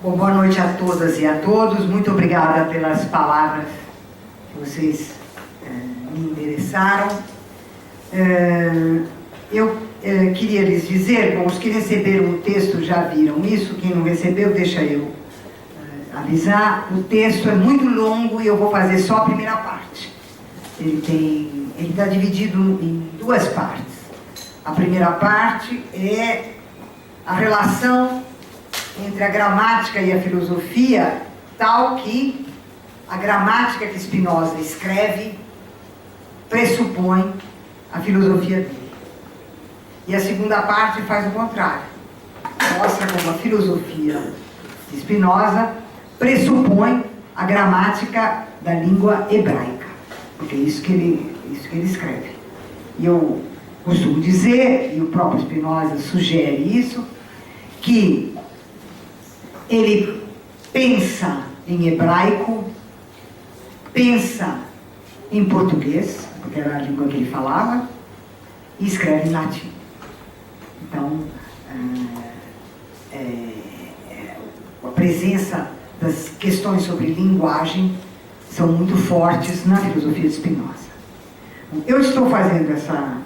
Bom, boa noite a todas e a todos. Muito obrigada pelas palavras que vocês me endereçaram. Eu queria lhes dizer, bom, os que receberam o texto já viram isso, quem não recebeu, deixa eu avisar. O texto é muito longo e eu vou fazer só a primeira parte. Ele está dividido em duas partes. A primeira parte é a relação entre a gramática e a filosofia, tal que a gramática que Spinoza escreve pressupõe a filosofia dele. E a segunda parte faz o contrário. Mostra como a filosofia de Spinoza pressupõe a gramática da língua hebraica. Porque é isso que ele escreve. E eu costumo dizer, e o próprio Spinoza sugere isso, que ele pensa em hebraico, pensa em português, porque era a língua que ele falava, e escreve em latim. Então, a presença das questões sobre linguagem são muito fortes na filosofia de Spinoza. Eu estou fazendo essa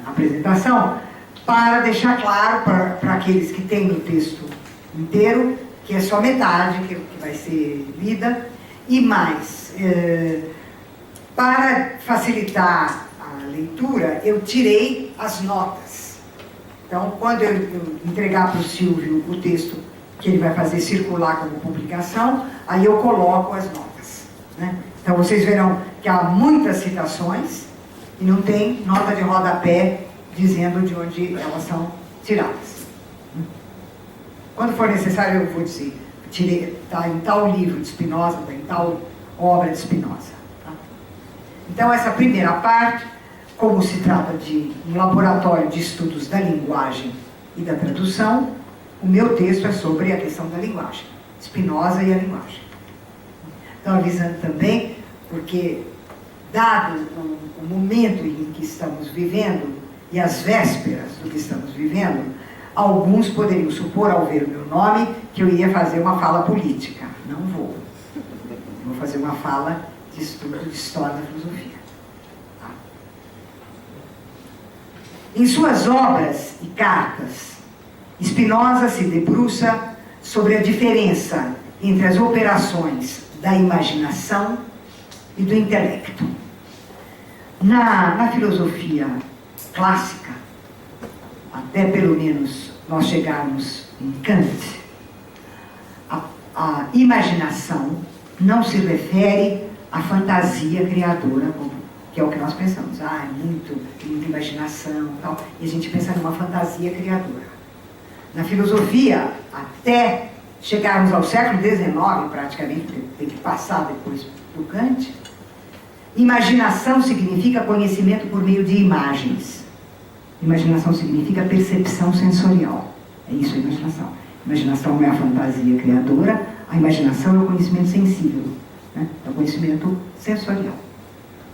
apresentação para deixar claro para aqueles que têm o texto inteiro, que é só metade que vai ser lida, e mais, para facilitar a leitura, eu tirei as notas. Então, quando eu entregar para o Silvio o texto que ele vai fazer circular como publicação, aí eu coloco as notas, né? Então, vocês verão que há muitas citações e não tem nota de rodapé dizendo de onde elas são tiradas. Quando for necessário, eu vou dizer, está em tal livro de Spinoza, está em tal obra de Spinoza. Tá? Então, essa primeira parte, como se trata de um laboratório de estudos da linguagem e da tradução, o meu texto é sobre a questão da linguagem, Spinoza e a linguagem. Então, avisando também, porque, dado o momento em que estamos vivendo e as vésperas do que estamos vivendo, alguns poderiam supor, ao ver o meu nome, que eu ia fazer uma fala política. Não vou. Vou fazer uma fala de estudo de história da filosofia. Tá? Em suas obras e cartas, Spinoza se debruça sobre a diferença entre as operações da imaginação e do intelecto. Na filosofia clássica, até pelo menos nós chegarmos em Kant, a imaginação não se refere à fantasia criadora, que é o que nós pensamos. Muita imaginação e tal, e a gente pensa numa fantasia criadora. Na filosofia, até chegarmos ao século XIX, praticamente, tem que passar depois do Kant, imaginação significa conhecimento por meio de imagens. Imaginação significa percepção sensorial. É isso a imaginação. Imaginação não é a fantasia criadora, a imaginação é o conhecimento sensível, né? É o conhecimento sensorial.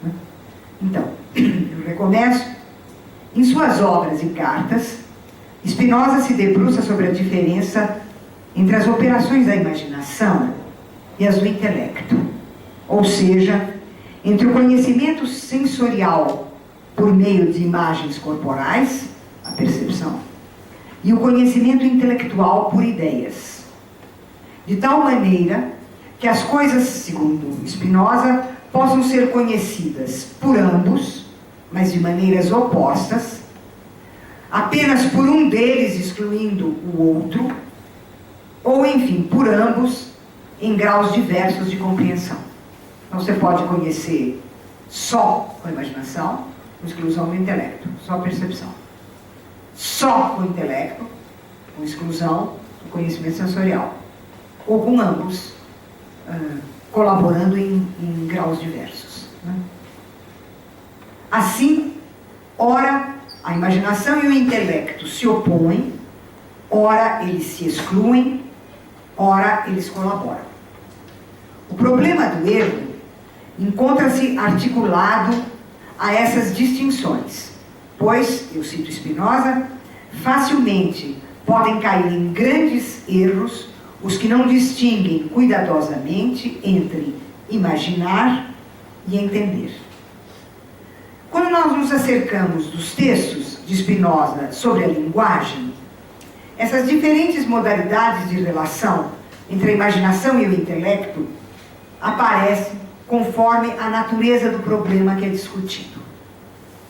Né? Então, eu recomeço. Em suas obras e cartas, Spinoza se debruça sobre a diferença entre as operações da imaginação e as do intelecto. Ou seja, entre o conhecimento sensorial por meio de imagens corporais, a percepção, e o conhecimento intelectual por ideias. De tal maneira que as coisas, segundo Spinoza, possam ser conhecidas por ambos, mas de maneiras opostas, apenas por um deles excluindo o outro, ou, enfim, por ambos em graus diversos de compreensão. Então, você pode conhecer só com a imaginação, com exclusão do intelecto, só a percepção. Só com o intelecto, com exclusão do conhecimento sensorial. Ou com ambos, colaborando em graus diversos. Né? Assim, ora, a imaginação e o intelecto se opõem, ora eles se excluem, ora eles colaboram. O problema do erro encontra-se articulado a essas distinções, pois, eu cito Spinoza, facilmente podem cair em grandes erros os que não distinguem cuidadosamente entre imaginar e entender. Quando nós nos acercamos dos textos de Spinoza sobre a linguagem, essas diferentes modalidades de relação entre a imaginação e o intelecto aparecem conforme a natureza do problema que é discutido.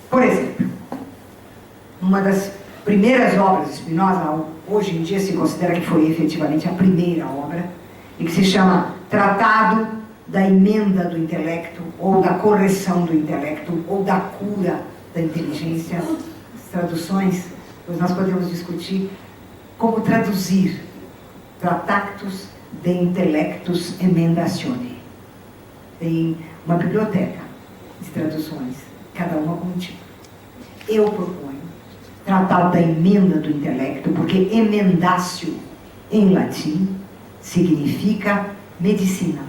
Por exemplo, uma das primeiras obras de Spinoza, hoje em dia se considera que foi efetivamente a primeira obra, e que se chama Tratado da Emenda do Intelecto, ou da Correção do Intelecto, ou da Cura da Inteligência. As traduções, pois nós podemos discutir como traduzir Tractatus de Intellectus Emendatione. Tem uma biblioteca de traduções, cada uma com um título. Eu proponho Tratado da Emenda do Intelecto, porque emendatio, em latim, significa medicina.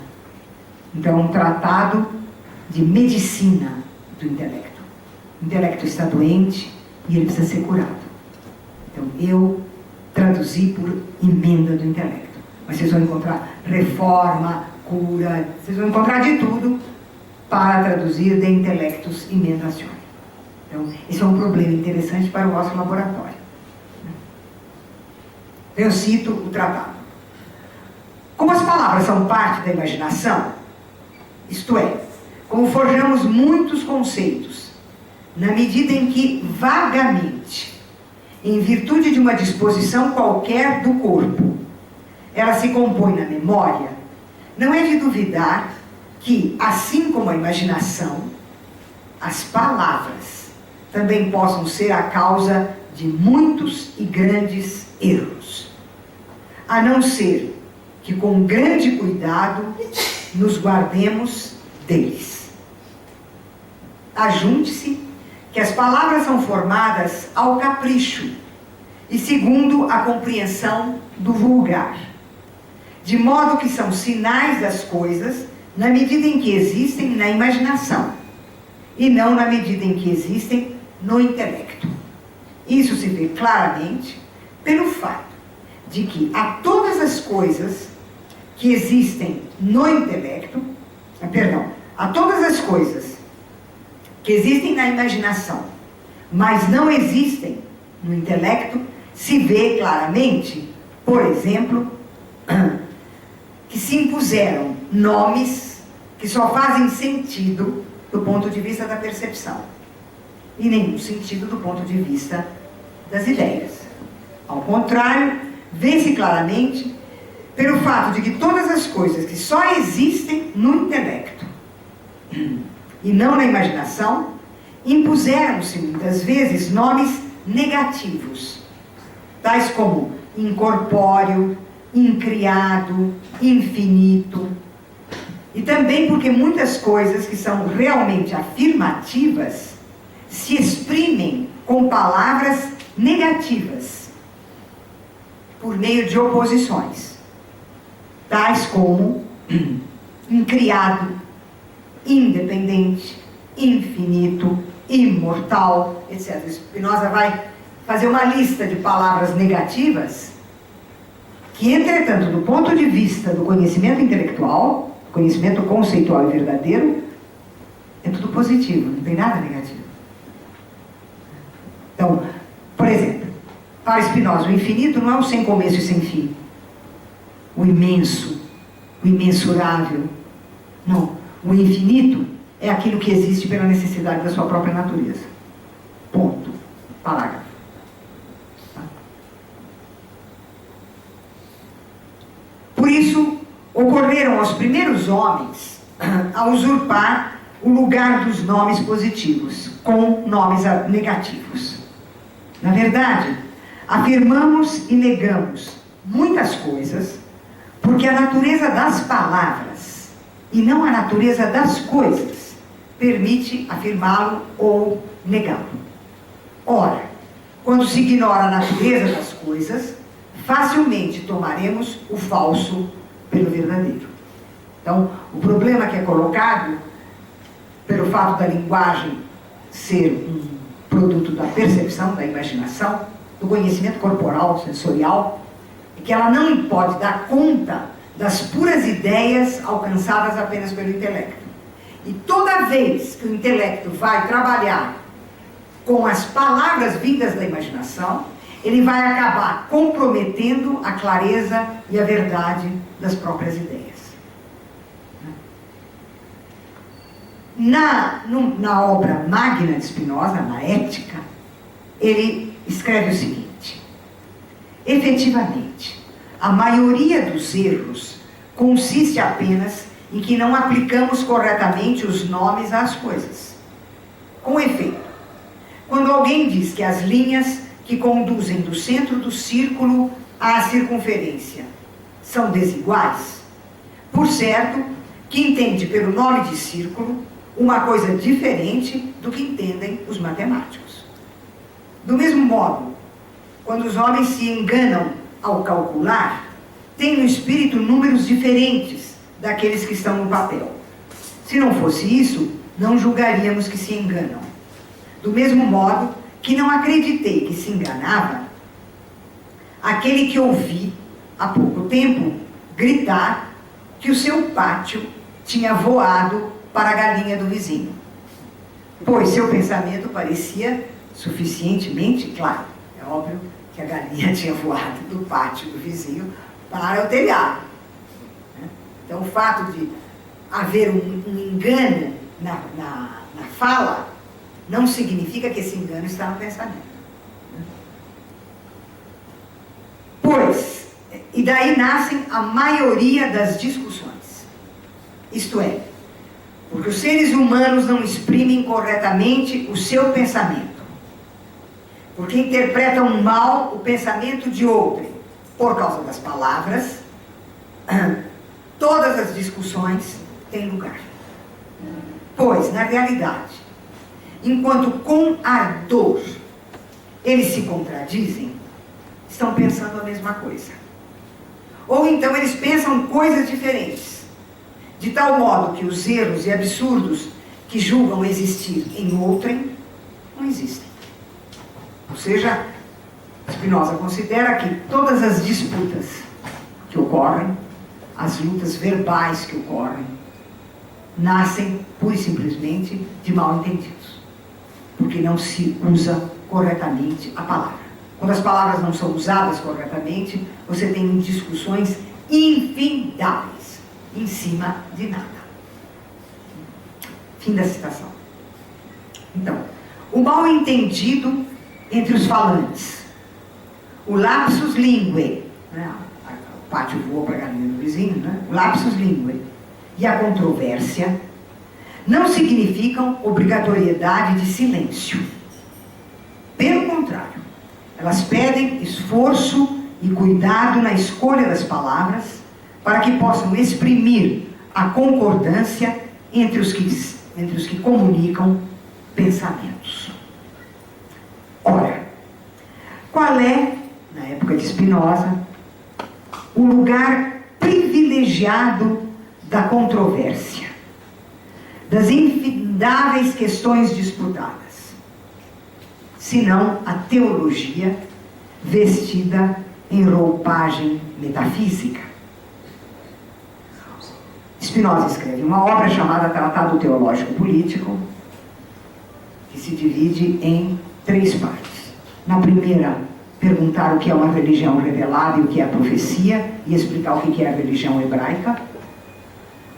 Então, um tratado de medicina do intelecto. O intelecto está doente e ele precisa ser curado. Então, eu traduzi por emenda do intelecto. Mas vocês vão encontrar reforma, cura, vocês vão encontrar de tudo para traduzir de intellectus emendatione. Então, esse é um problema interessante para o vosso laboratório. Eu cito o tratado. Como as palavras são parte da imaginação, isto é, como forjamos muitos conceitos, na medida em que vagamente, em virtude de uma disposição qualquer do corpo, ela se compõe na memória, não é de duvidar que, assim como a imaginação, as palavras também possam ser a causa de muitos e grandes erros, a não ser que com grande cuidado nos guardemos deles. Ajunte-se que as palavras são formadas ao capricho e segundo a compreensão do vulgar, de modo que são sinais das coisas na medida em que existem na imaginação e não na medida em que existem no intelecto. Isso se vê claramente pelo fato de que a todas as coisas que existem no intelecto, a todas as coisas que existem na imaginação, mas não existem no intelecto, se vê claramente, por exemplo, que se impuseram nomes que só fazem sentido do ponto de vista da percepção e nenhum sentido do ponto de vista das ideias. Ao contrário, vê-se claramente pelo fato de que todas as coisas que só existem no intelecto e não na imaginação, impuseram-se muitas vezes nomes negativos, tais como incorpóreo, incriado, infinito, e também porque muitas coisas que são realmente afirmativas se exprimem com palavras negativas, por meio de oposições, tais como incriado, independente, infinito, imortal, etc. Spinoza vai fazer uma lista de palavras negativas que, entretanto, do ponto de vista do conhecimento intelectual, conhecimento conceitual e verdadeiro, é tudo positivo, não tem nada negativo. Então, por exemplo, para Spinoza, o infinito não é o sem começo e sem fim, o imenso, o imensurável. Não, o infinito é aquilo que existe pela necessidade da sua própria natureza. Ponto. Parágrafo. Tá? Por isso, ocorreram aos primeiros homens a usurpar o lugar dos nomes positivos com nomes negativos. Na verdade, afirmamos e negamos muitas coisas porque a natureza das palavras e não a natureza das coisas permite afirmá-lo ou negá-lo. Ora, quando se ignora a natureza das coisas, facilmente tomaremos o falso pelo verdadeiro. Então, o problema que é colocado pelo fato da linguagem ser um produto da percepção, da imaginação, do conhecimento corporal, sensorial, é que ela não pode dar conta das puras ideias alcançadas apenas pelo intelecto. E toda vez que o intelecto vai trabalhar com as palavras vindas da imaginação, ele vai acabar comprometendo a clareza e a verdade das próprias ideias. Na obra magna de Spinoza, na Ética, ele escreve o seguinte: efetivamente, a maioria dos erros consiste apenas em que não aplicamos corretamente os nomes às coisas. Com efeito, quando alguém diz que as linhas que conduzem do centro do círculo à circunferência são desiguais, por certo que entende pelo nome de círculo uma coisa diferente do que entendem os matemáticos. Do mesmo modo, quando os homens se enganam ao calcular, têm no espírito números diferentes daqueles que estão no papel. Se não fosse isso, não julgaríamos que se enganam. Do mesmo modo que não acreditei que se enganava aquele que ouvi há pouco tempo gritar que o seu pátio tinha voado para a galinha do vizinho, pois seu pensamento parecia suficientemente claro. É óbvio que a galinha tinha voado do pátio do vizinho para o telhado. Então, o fato de haver um engano na fala não significa que esse engano está no pensamento. Pois, e daí nascem a maioria das discussões. Isto é, porque os seres humanos não exprimem corretamente o seu pensamento, porque interpretam mal o pensamento de outrem, por causa das palavras, todas as discussões têm lugar. Pois, na realidade, enquanto com ardor eles se contradizem, estão pensando a mesma coisa. Ou então eles pensam coisas diferentes, de tal modo que os erros e absurdos que julgam existir em outrem, não existem. Ou seja, Spinoza considera que todas as disputas que ocorrem, as lutas verbais que ocorrem, nascem pura e simplesmente de mal entendidos, porque não se usa corretamente a palavra. Quando as palavras não são usadas corretamente, você tem discussões infindáveis em cima de nada. Fim da citação. Então, o mal entendido entre os falantes, o lapsus linguae, né? O pátio voou para a galinha do vizinho, né? O lapsus linguae e a controvérsia não significam obrigatoriedade de silêncio. Pelo contrário, elas pedem esforço e cuidado na escolha das palavras para que possam exprimir a concordância entre os que comunicam pensamentos. Ora, qual é, na época de Spinoza, o lugar privilegiado da controvérsia, das infindáveis questões disputadas, senão a teologia vestida em roupagem metafísica? Spinoza escreve uma obra chamada Tratado Teológico Político, que se divide em 3 partes. Na primeira, perguntar o que é uma religião revelada e o que é a profecia, e explicar o que é a religião hebraica.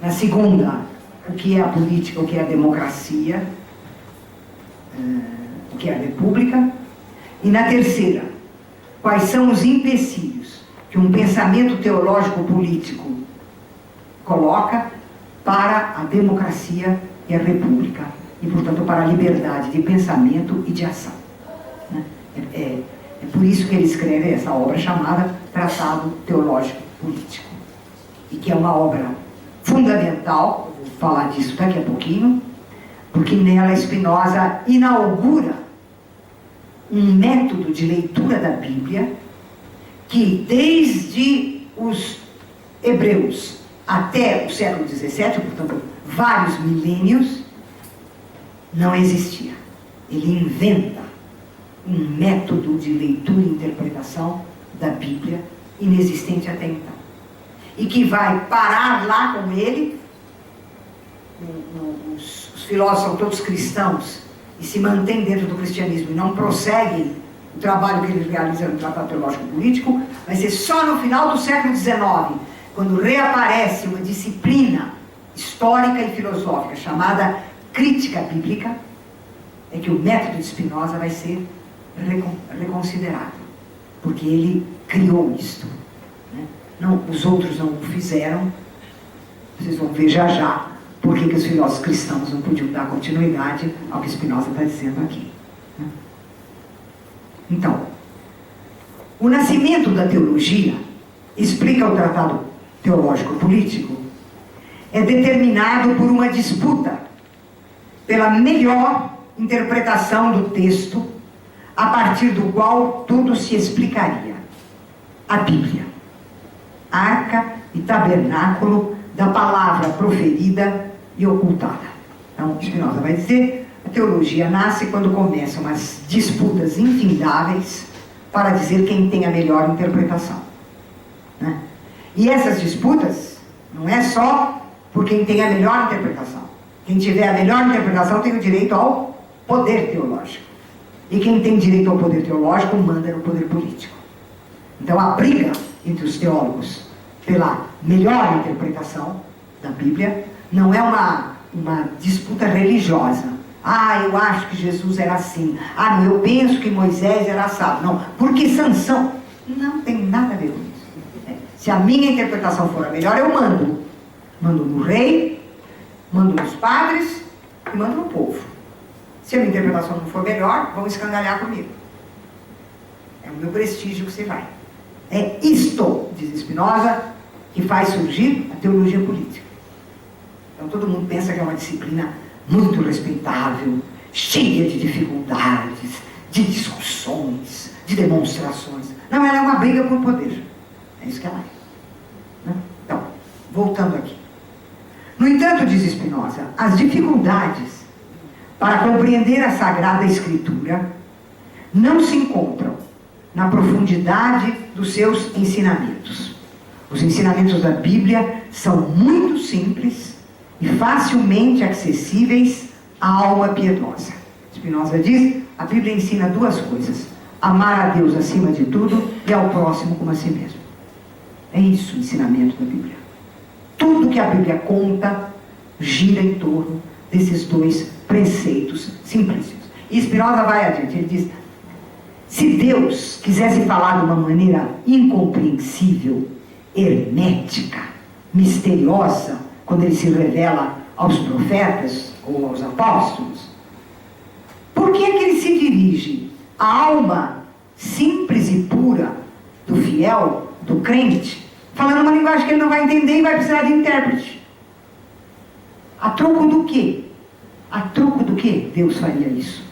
Na segunda, o que é a política, o que é a democracia, o que é a república. E na terceira, quais são os empecilhos que um pensamento teológico político coloca para a democracia e a república, e portanto para a liberdade de pensamento e de ação. É por isso que ele escreve essa obra chamada Tratado Teológico Político, e que é uma obra fundamental. Vou falar disso daqui a pouquinho, porque nela Spinoza inaugura um método de leitura da Bíblia que desde os hebreus até o século XVII, portanto vários milênios, não existia. Ele inventa um método de leitura e interpretação da Bíblia inexistente até então. E que vai parar lá com ele, os filósofos são todos cristãos, e se mantêm dentro do cristianismo e não prosseguem o trabalho que eles realizam no Tratado Teológico Político, vai ser só no final do século XIX, quando reaparece uma disciplina histórica e filosófica chamada crítica bíblica, é que o método de Spinoza vai ser reconsiderado, porque ele criou isto, né? Não, os outros não o fizeram. Vocês vão ver já já por que os filósofos cristãos não podiam dar continuidade ao que Spinoza está dizendo aqui, né? Então, o nascimento da teologia, explica o Tratado Teológico Político, é determinado por uma disputa pela melhor interpretação do texto, a partir do qual tudo se explicaria. A Bíblia, arca e tabernáculo da palavra proferida e ocultada. Então, Spinoza vai dizer, a teologia nasce quando começam as disputas infindáveis para dizer quem tem a melhor interpretação, né? E essas disputas não é só por quem tem a melhor interpretação. Quem tiver a melhor interpretação tem o direito ao poder teológico. E quem tem direito ao poder teológico manda no poder político. Então a briga entre os teólogos pela melhor interpretação da Bíblia não é uma disputa religiosa. Ah, eu acho que Jesus era assim. Ah, não, eu penso que Moisés era assado. Não, porque Sansão não tem nada a ver com isso. Se a minha interpretação for a melhor, eu mando. Mando no rei, mando nos padres e mando no povo. Se a minha interpretação não for melhor, vão escandalhar comigo. É o meu prestígio que se vai. É isto, diz Spinoza, que faz surgir a teologia política. Então todo mundo pensa que é uma disciplina muito respeitável, cheia de dificuldades, de discussões, de demonstrações. Não, ela é uma briga por poder. É isso que ela é, né? Então, voltando aqui. No entanto, diz Spinoza, as dificuldades para compreender a Sagrada Escritura não se encontram na profundidade dos seus ensinamentos. Os ensinamentos da Bíblia são muito simples e facilmente acessíveis à alma piedosa. Spinoza diz, a Bíblia ensina duas coisas: amar a Deus acima de tudo e ao próximo como a si mesmo. É isso o ensinamento da Bíblia. Tudo que a Bíblia conta gira em torno desses dois preceitos simplíssimos. E Spinoza vai adiante, ele diz, se Deus quisesse falar de uma maneira incompreensível, hermética, misteriosa, quando ele se revela aos profetas ou aos apóstolos, por que é que ele se dirige à alma simples e pura do fiel, do crente, falando uma linguagem que ele não vai entender e vai precisar de intérprete? A troco do quê? A troco do quê Deus faria isso?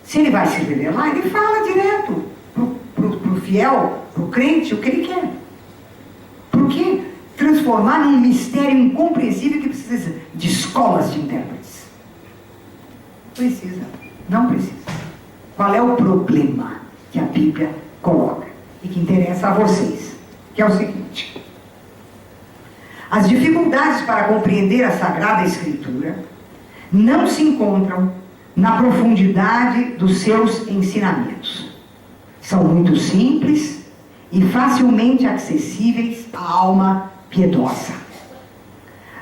Se ele vai se revelar, ele fala direto pro fiel, pro crente, o que ele quer. Por que transformar num mistério incompreensível que precisa de escolas de intérpretes? Precisa, não precisa. Qual é o problema que a Bíblia coloca e que interessa a vocês? Que é o seguinte: as dificuldades para compreender a Sagrada Escritura não se encontram na profundidade dos seus ensinamentos. São muito simples e facilmente acessíveis à alma piedosa.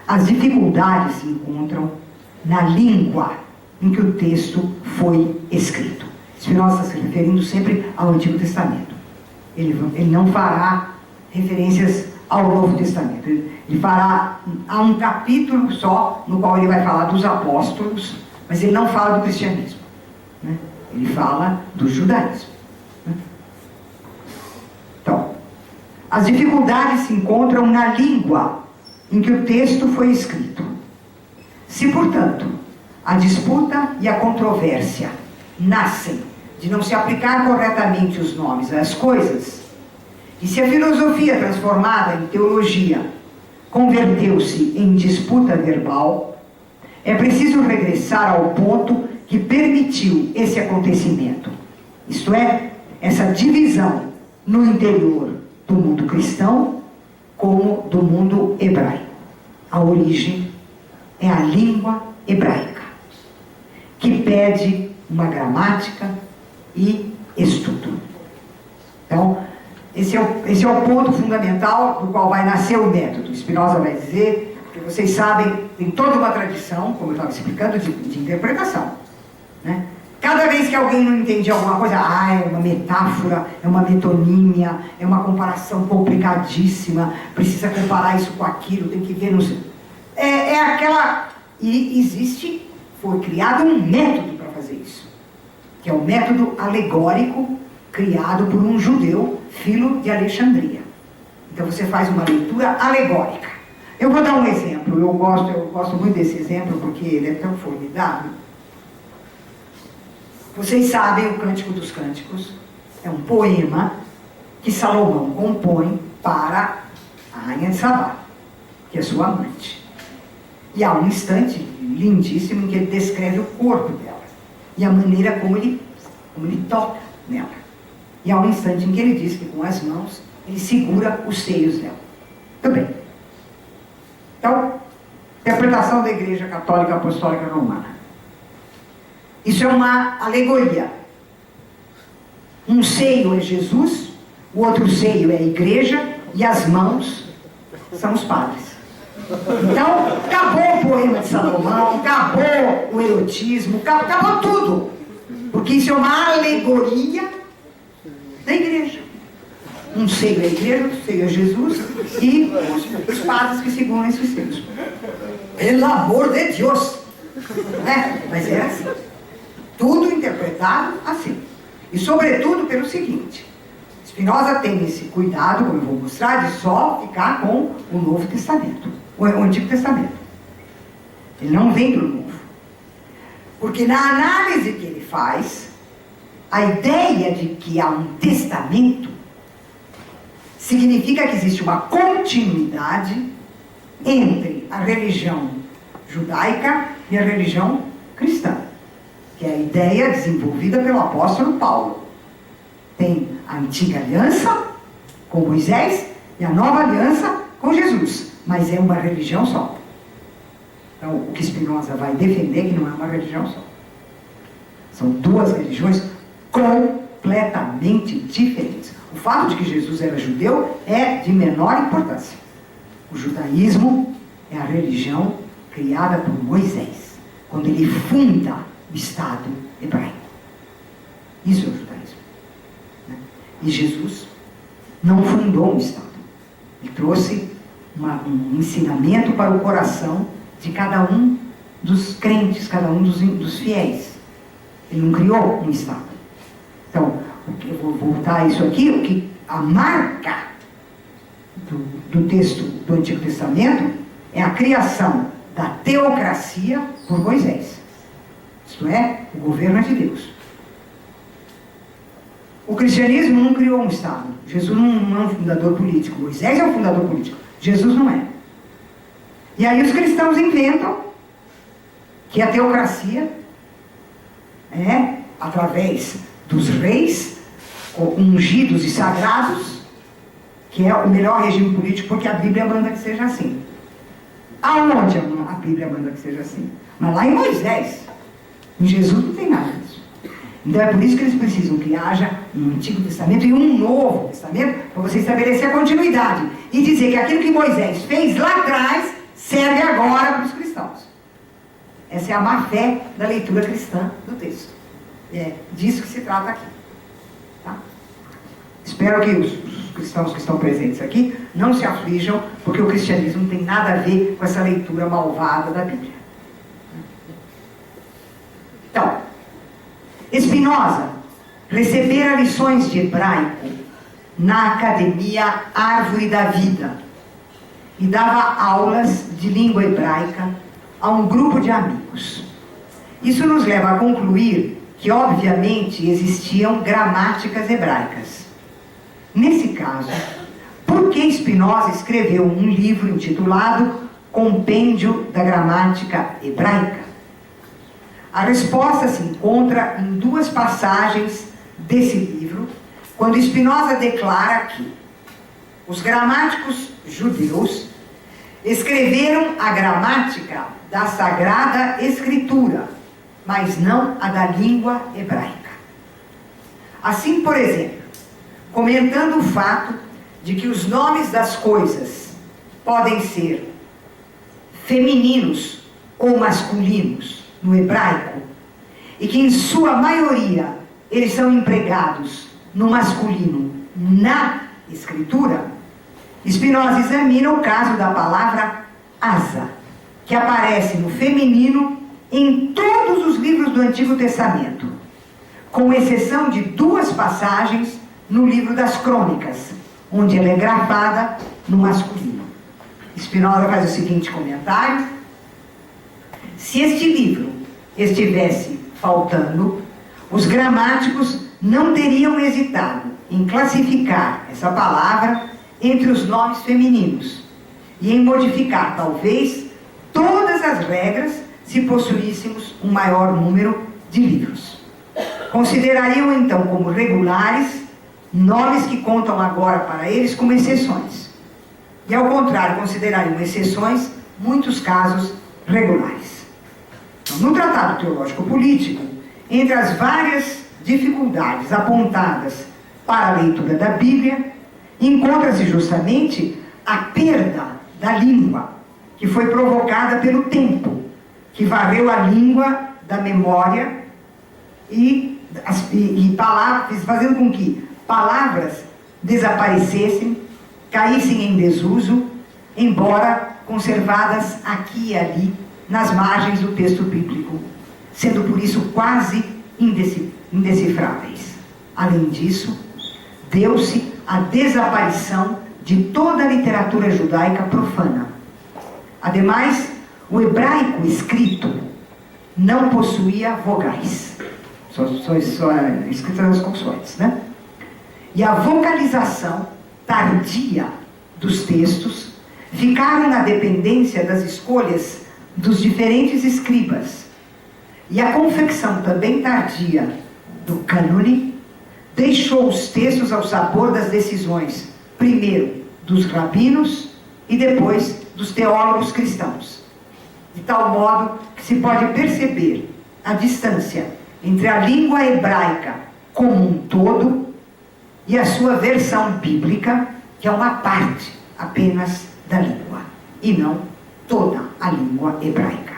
As dificuldades se encontram na língua em que o texto foi escrito. Spinoza está se referindo sempre ao Antigo Testamento. Ele não fará referências ao Novo Testamento. Ele fará um capítulo só no qual ele vai falar dos apóstolos, mas ele não fala do cristianismo, né? Ele fala do judaísmo, né? Então, as dificuldades se encontram na língua em que o texto foi escrito. Se, portanto, a disputa e a controvérsia nascem de não se aplicar corretamente os nomes às coisas, e se a filosofia transformada em teologia converteu-se em disputa verbal, é preciso regressar ao ponto que permitiu esse acontecimento, Isto é, essa divisão no interior do mundo cristão como do mundo hebraico. A origem é a língua hebraica, que pede uma gramática e estudo. Então, esse é o ponto fundamental do qual vai nascer o método. Spinoza vai dizer, porque vocês sabem, tem toda uma tradição, como eu estava explicando, de interpretação, né? Cada vez que alguém não entende alguma coisa, é uma metáfora, é uma metonímia, é uma comparação complicadíssima, precisa comparar isso com aquilo, tem que ver no... É aquela... E existe, foi criado um método para fazer isso, que é o método alegórico, criado por um judeu, Filo de Alexandria. Então você faz uma leitura alegórica. Eu vou dar um exemplo, eu gosto muito desse exemplo, porque ele é tão formidável. Vocês sabem, o Cântico dos Cânticos é um poema que Salomão compõe para a rainha de Sabá, que é sua amante. E há um instante lindíssimo em que ele descreve o corpo dela e a maneira como ele toca nela. E há um instante em que ele diz que com as mãos ele segura os seios dela. Tudo bem. Então, interpretação da Igreja Católica Apostólica Romana. Isso é uma alegoria. Um seio é Jesus, o outro seio é a igreja e as mãos são os padres. Então, acabou o poema de Salomão, acabou o erotismo, acabou tudo. Porque isso é uma alegoria da igreja. Um seio é a igreja, outro seio é Jesus e os padres que seguram esses seios. Pelo amor de Deus! Mas é assim. Tudo interpretado assim. E sobretudo pelo seguinte, Spinoza tem esse cuidado, como eu vou mostrar, de só ficar com o Novo Testamento, o Antigo Testamento. Ele não vem para o Novo. Porque na análise que ele faz, a ideia de que há um testamento significa que existe uma continuidade entre a religião judaica e a religião cristã, que é a ideia desenvolvida pelo apóstolo Paulo. Tem a antiga aliança com Moisés e a nova aliança com Jesus, mas é uma religião só. Então, o que Spinoza vai defender é que não é uma religião só. São duas religiões completamente diferentes. O fato de que Jesus era judeu é de menor importância. O judaísmo é a religião criada por Moisés, quando ele funda o Estado hebraico. Isso é o judaísmo. E Jesus não fundou um Estado. Ele trouxe um ensinamento para o coração de cada um dos crentes, cada um dos fiéis. Ele não criou um Estado. Então, eu vou voltar a isso aqui, o que a marca do texto do Antigo Testamento é a criação da teocracia por Moisés. Isto é, o governo é de Deus. O cristianismo não criou um Estado. Jesus não é um fundador político. Moisés é um fundador político. Jesus não é. E aí os cristãos inventam que a teocracia é através dos reis ungidos e sagrados, que é o melhor regime político, porque a Bíblia manda que seja assim. Aonde a Bíblia manda que seja assim? Mas lá em Moisés. Em Jesus não tem nada disso. Então é por isso que eles precisam que haja um Antigo Testamento e um Novo Testamento, para você estabelecer a continuidade e dizer que aquilo que Moisés fez lá atrás serve agora para os cristãos. Essa é a má-fé da leitura cristã do texto. É disso que se trata aqui. Tá? Espero que os cristãos que estão presentes aqui não se aflijam, porque o cristianismo não tem nada a ver com essa leitura malvada da Bíblia. Então, Spinoza recebera lições de hebraico na Academia Árvore da Vida e dava aulas de língua hebraica a um grupo de amigos. Isso nos leva a concluir que, obviamente, existiam gramáticas hebraicas. Nesse caso, por que Spinoza escreveu um livro intitulado Compêndio da Gramática Hebraica? A resposta se encontra em duas passagens desse livro, quando Spinoza declara que os gramáticos judeus escreveram a gramática da Sagrada Escritura, mas não a da língua hebraica. Assim, por exemplo, comentando o fato de que os nomes das coisas podem ser femininos ou masculinos no hebraico, e que em sua maioria eles são empregados no masculino na escritura, Spinoza examina o caso da palavra asa, que aparece no feminino em todos os livros do Antigo Testamento, com exceção de 2 passagens no livro das Crônicas, onde ela é gravada no masculino. Spinoza faz o seguinte comentário: se este livro estivesse faltando, os gramáticos não teriam hesitado em classificar essa palavra entre os nomes femininos e em modificar, talvez, todas as regras se possuíssemos um maior número de livros. Considerariam, então, como regulares nomes que contam agora para eles como exceções. E, ao contrário, considerariam exceções muitos casos regulares. Então, no Tratado Teológico Político, entre as várias dificuldades apontadas para a leitura da Bíblia, encontra-se justamente a perda da língua, que foi provocada pelo tempo, que varreu a língua da memória e palavras, fazendo com que palavras desaparecessem, caíssem em desuso, embora conservadas aqui e ali nas margens do texto bíblico, sendo por isso quase indecifráveis. Além disso, deu-se a desaparição de toda a literatura judaica profana. Ademais, o hebraico escrito não possuía vogais, só escritas as consoantes, né? E a vocalização tardia dos textos ficaram na dependência das escolhas dos diferentes escribas. E a confecção também tardia do cânone deixou os textos ao sabor das decisões, primeiro dos rabinos e depois dos teólogos cristãos, de tal modo que se pode perceber a distância entre a língua hebraica como um todo e a sua versão bíblica, que é uma parte apenas da língua, e não toda a língua hebraica.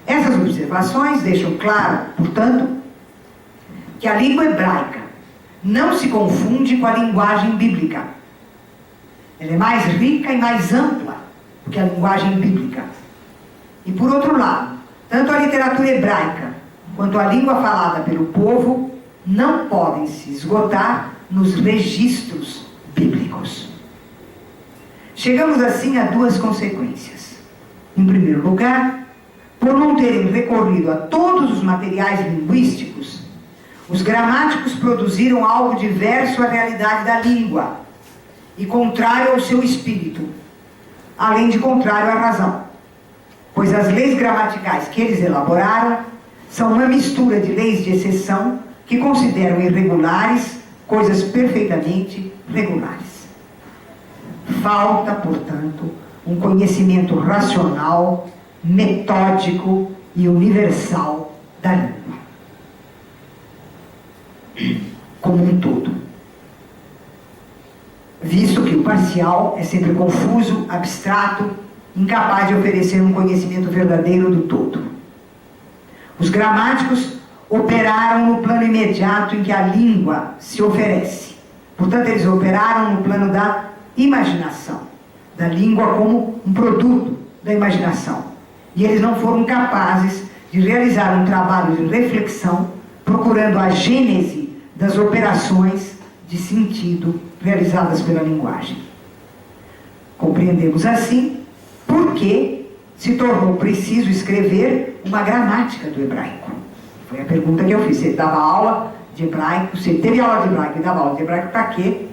Essas observações deixam claro, portanto, que a língua hebraica não se confunde com a linguagem bíblica. Ela é mais rica e mais ampla do que a linguagem bíblica. E, por outro lado, tanto a literatura hebraica quanto a língua falada pelo povo não podem se esgotar nos registros bíblicos. Chegamos assim a 2 consequências. Em primeiro lugar, por não terem recorrido a todos os materiais linguísticos, os gramáticos produziram algo diverso à realidade da língua e contrário ao seu espírito, além de contrário à razão, pois as leis gramaticais que eles elaboraram são uma mistura de leis de exceção que consideram irregulares coisas perfeitamente regulares. Falta, portanto, um conhecimento racional, metódico e universal da língua, como um todo. Visto que o parcial é sempre confuso, abstrato, incapaz de oferecer um conhecimento verdadeiro do todo. Os gramáticos operaram no plano imediato em que a língua se oferece. Portanto, eles operaram no plano da imaginação, da língua como um produto da imaginação. E eles não foram capazes de realizar um trabalho de reflexão, procurando a gênese das operações de sentido realizadas pela linguagem. Compreendemos assim por que se tornou preciso escrever uma gramática do hebraico. Foi a pergunta que eu fiz. Você dava aula de hebraico, você teve aula de hebraico e dava aula de hebraico para quê?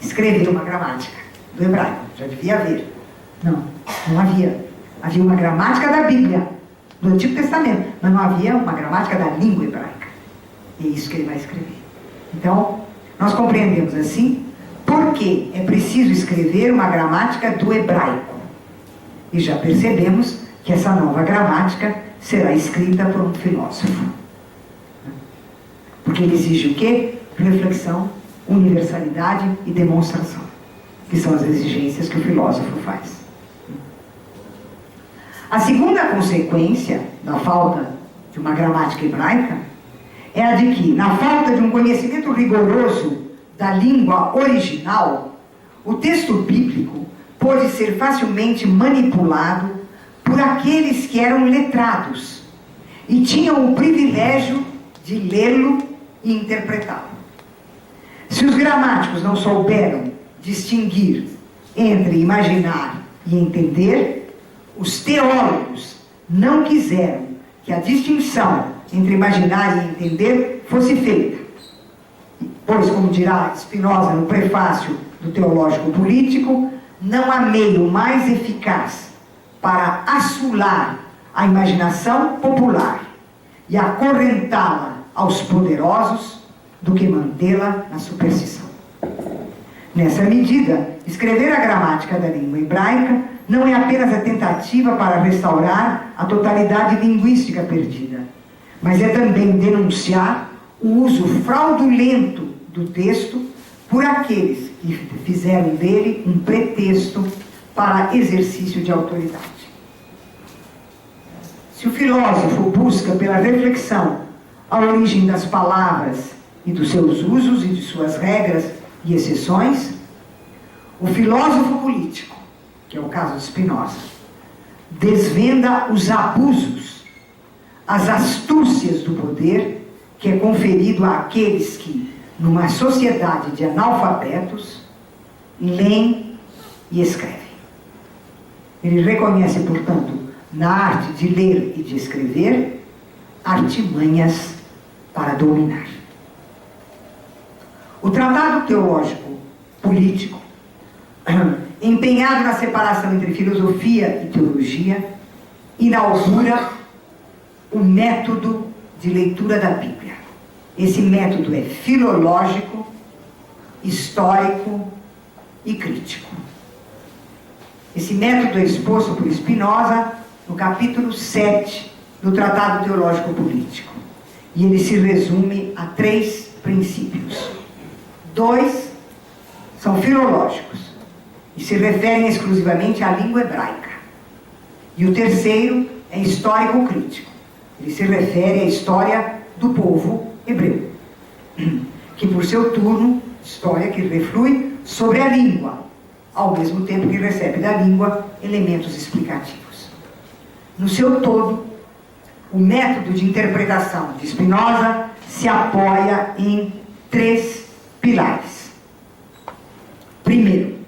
Escrever uma gramática do hebraico. Já devia haver. Não havia. Havia uma gramática da Bíblia, do Antigo Testamento, mas não havia uma gramática da língua hebraica. É isso que ele vai escrever. Então, nós compreendemos assim por que é preciso escrever uma gramática do hebraico. E já percebemos que essa nova gramática será escrita por um filósofo. Porque ele exige o quê? Reflexão, universalidade e demonstração, que são as exigências que o filósofo faz. A segunda consequência da falta de uma gramática hebraica é a de que, na falta de um conhecimento rigoroso da língua original, o texto bíblico pode ser facilmente manipulado por aqueles que eram letrados e tinham o privilégio de lê-lo e interpretá-lo. Se os gramáticos não souberam distinguir entre imaginar e entender, os teólogos não quiseram que a distinção entre imaginar e entender fosse feita. Pois, como dirá Spinoza no prefácio do Teológico Político, não há meio mais eficaz para assolar a imaginação popular e acorrentá-la aos poderosos do que mantê-la na superstição. Nessa medida, escrever a gramática da língua hebraica não é apenas a tentativa para restaurar a totalidade linguística perdida, mas é também denunciar o uso fraudulento do texto por aqueles que fizeram dele um pretexto para exercício de autoridade. Se o filósofo busca pela reflexão a origem das palavras e dos seus usos e de suas regras e exceções, o filósofo político, que é o caso de Spinoza, desvenda os abusos, as astúcias do poder que é conferido àqueles que, numa sociedade de analfabetos, leem e escrevem. Ele reconhece, portanto, na arte de ler e de escrever, artimanhas para dominar. O Tratado Teológico Político, empenhado na separação entre filosofia e teologia, inaugura o método de leitura da Bíblia. Esse método é filológico, histórico e crítico. Esse método é exposto por Spinoza no capítulo 7 do Tratado Teológico Político. E ele se resume a 3 princípios. 2 são filológicos e se referem exclusivamente à língua hebraica. E o terceiro é histórico-crítico. Ele se refere à história do povo hebreu, que por seu turno, história que reflui sobre a língua, ao mesmo tempo que recebe da língua elementos explicativos. No seu todo, o método de interpretação de Spinoza se apoia em 3 pilares. Primeiro,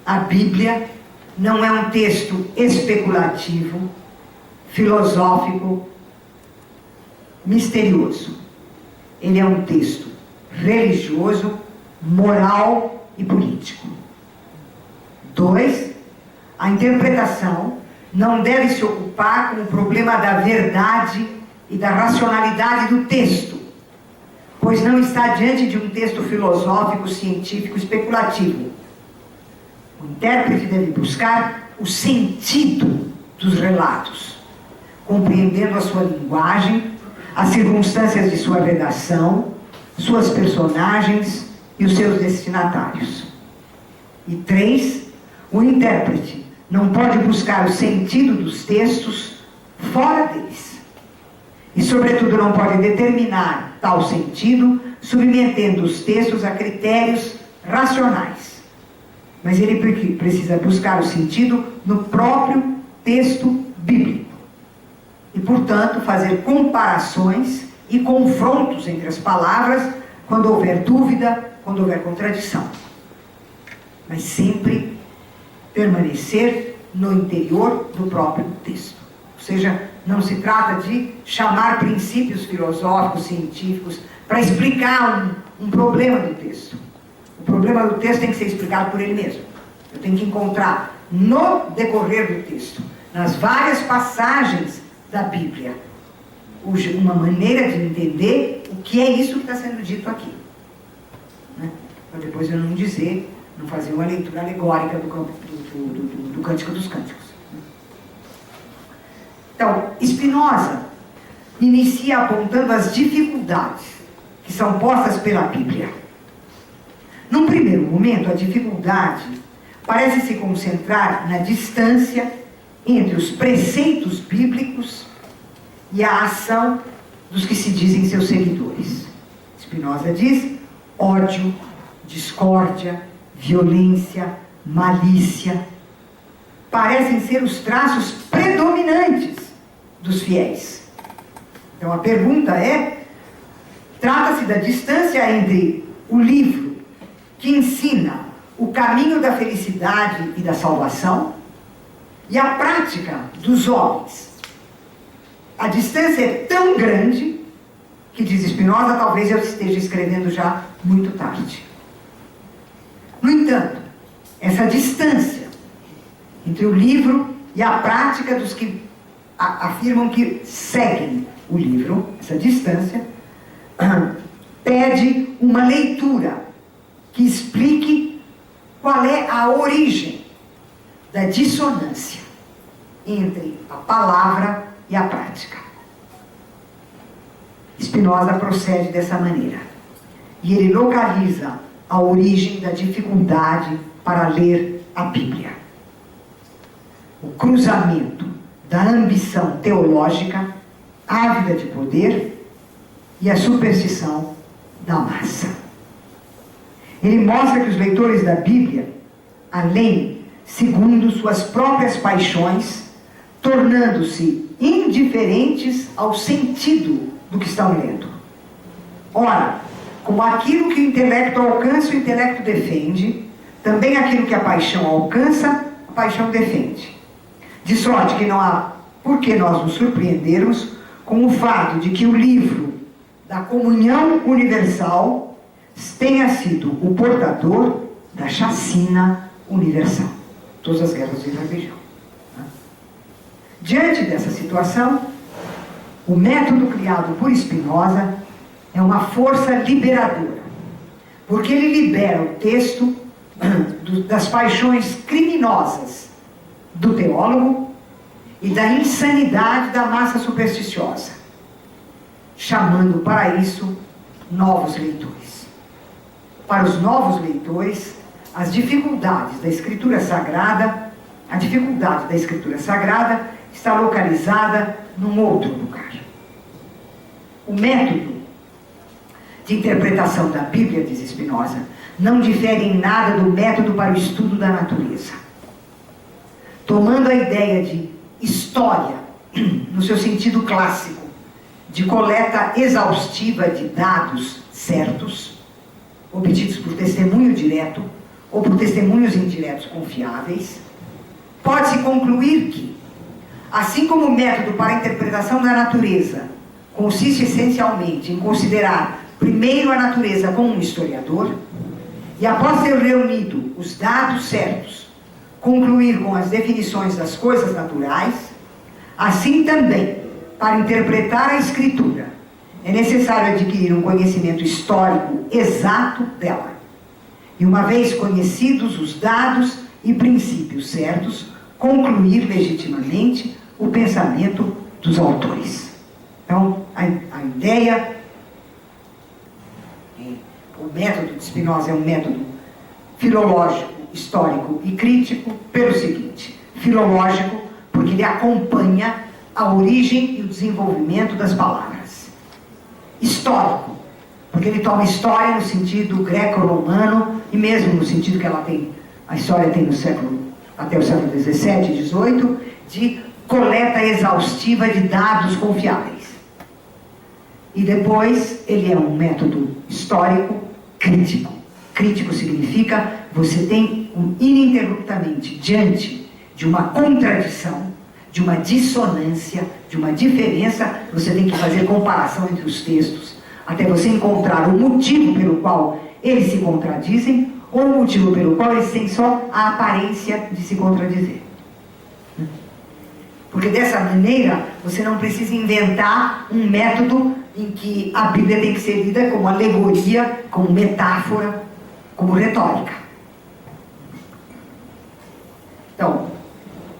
a Bíblia não é um texto especulativo, filosófico, misterioso. Ele é um texto religioso, moral e político. 2, a interpretação não deve se ocupar com o problema da verdade e da racionalidade do texto, pois não está diante de um texto filosófico, científico, especulativo. O intérprete deve buscar o sentido dos relatos, compreendendo a sua linguagem, as circunstâncias de sua redação, suas personagens e os seus destinatários. E 3, o intérprete não pode buscar o sentido dos textos fora deles. E, sobretudo, não pode determinar tal sentido submetendo os textos a critérios racionais. Mas ele precisa buscar o sentido no próprio texto bíblico. E, portanto, fazer comparações e confrontos entre as palavras quando houver dúvida, quando houver contradição. Mas sempre permanecer no interior do próprio texto. Ou seja, não se trata de chamar princípios filosóficos, científicos, para explicar um problema do texto. O problema do texto tem que ser explicado por ele mesmo. Eu tenho que encontrar no decorrer do texto, nas várias passagens da Bíblia, uma maneira de entender o que é isso que está sendo dito aqui. né? Para depois eu não dizer, não fazer uma leitura alegórica do Cântico dos Cânticos. Então, Spinoza inicia apontando as dificuldades que são postas pela Bíblia. Num primeiro momento, a dificuldade parece se concentrar na distância entre os preceitos bíblicos e a ação dos que se dizem seus seguidores. Spinoza diz: ódio, discórdia, violência, malícia parecem ser os traços predominantes dos fiéis. Então a pergunta é: trata-se da distância entre o livro que ensina o caminho da felicidade e da salvação e a prática dos homens. A distância é tão grande que, diz Spinoza, talvez eu esteja escrevendo já muito tarde. No entanto, essa distância entre o livro e a prática dos que afirmam que seguem o livro, essa distância, pede uma leitura que explique qual é a origem da dissonância entre a palavra e a prática. Spinoza procede dessa maneira. E ele localiza a origem da dificuldade para ler a Bíblia. O cruzamento da ambição teológica, ávida de poder, e a superstição da massa. Ele mostra que os leitores da Bíblia, além, segundo suas próprias paixões, tornando-se indiferentes ao sentido do que estão lendo. Ora, como aquilo que o intelecto alcança, o intelecto defende, também aquilo que a paixão alcança, a paixão defende. De sorte que não há por que nós nos surpreendermos com o fato de que o livro da comunhão universal tenha sido o portador da chacina universal. Todas as guerras de religião. Diante dessa situação, o método criado por Spinoza é uma força liberadora, porque ele libera o texto das paixões criminosas do teólogo e da insanidade da massa supersticiosa, chamando para isso novos leitores. Para os novos leitores, as dificuldades da Escritura Sagrada, a dificuldade da Escritura Sagrada está localizada num outro lugar. O método de interpretação da Bíblia, diz Spinoza, não difere em nada do método para o estudo da natureza. Tomando a ideia de história, no seu sentido clássico, de coleta exaustiva de dados certos, obtidos por testemunho direto ou por testemunhos indiretos confiáveis, pode-se concluir que, assim como o método para a interpretação da natureza consiste essencialmente em considerar primeiro a natureza como um historiador, e após ter reunido os dados certos, concluir com as definições das coisas naturais, assim também, para interpretar a Escritura, é necessário adquirir um conhecimento histórico exato dela. E uma vez conhecidos os dados e princípios certos, concluir legitimamente o pensamento dos autores. Então, a ideia, o método de Spinoza é um método filológico, histórico e crítico pelo seguinte: filológico, porque ele acompanha a origem e o desenvolvimento das palavras. Histórico, porque ele toma história no sentido greco-romano e mesmo no sentido que ela tem, a história tem no século, até o século XVII e XVIII, de coleta exaustiva de dados confiáveis. E depois, ele é um método histórico crítico. Crítico significa você tem ininterruptamente, diante de uma contradição, de uma dissonância, de uma diferença, você tem que fazer comparação entre os textos, até você encontrar o motivo pelo qual eles se contradizem, ou o motivo pelo qual eles têm só a aparência de se contradizer. Porque dessa maneira, você não precisa inventar um método em que a Bíblia tem que ser lida como alegoria, como metáfora, como retórica. Então,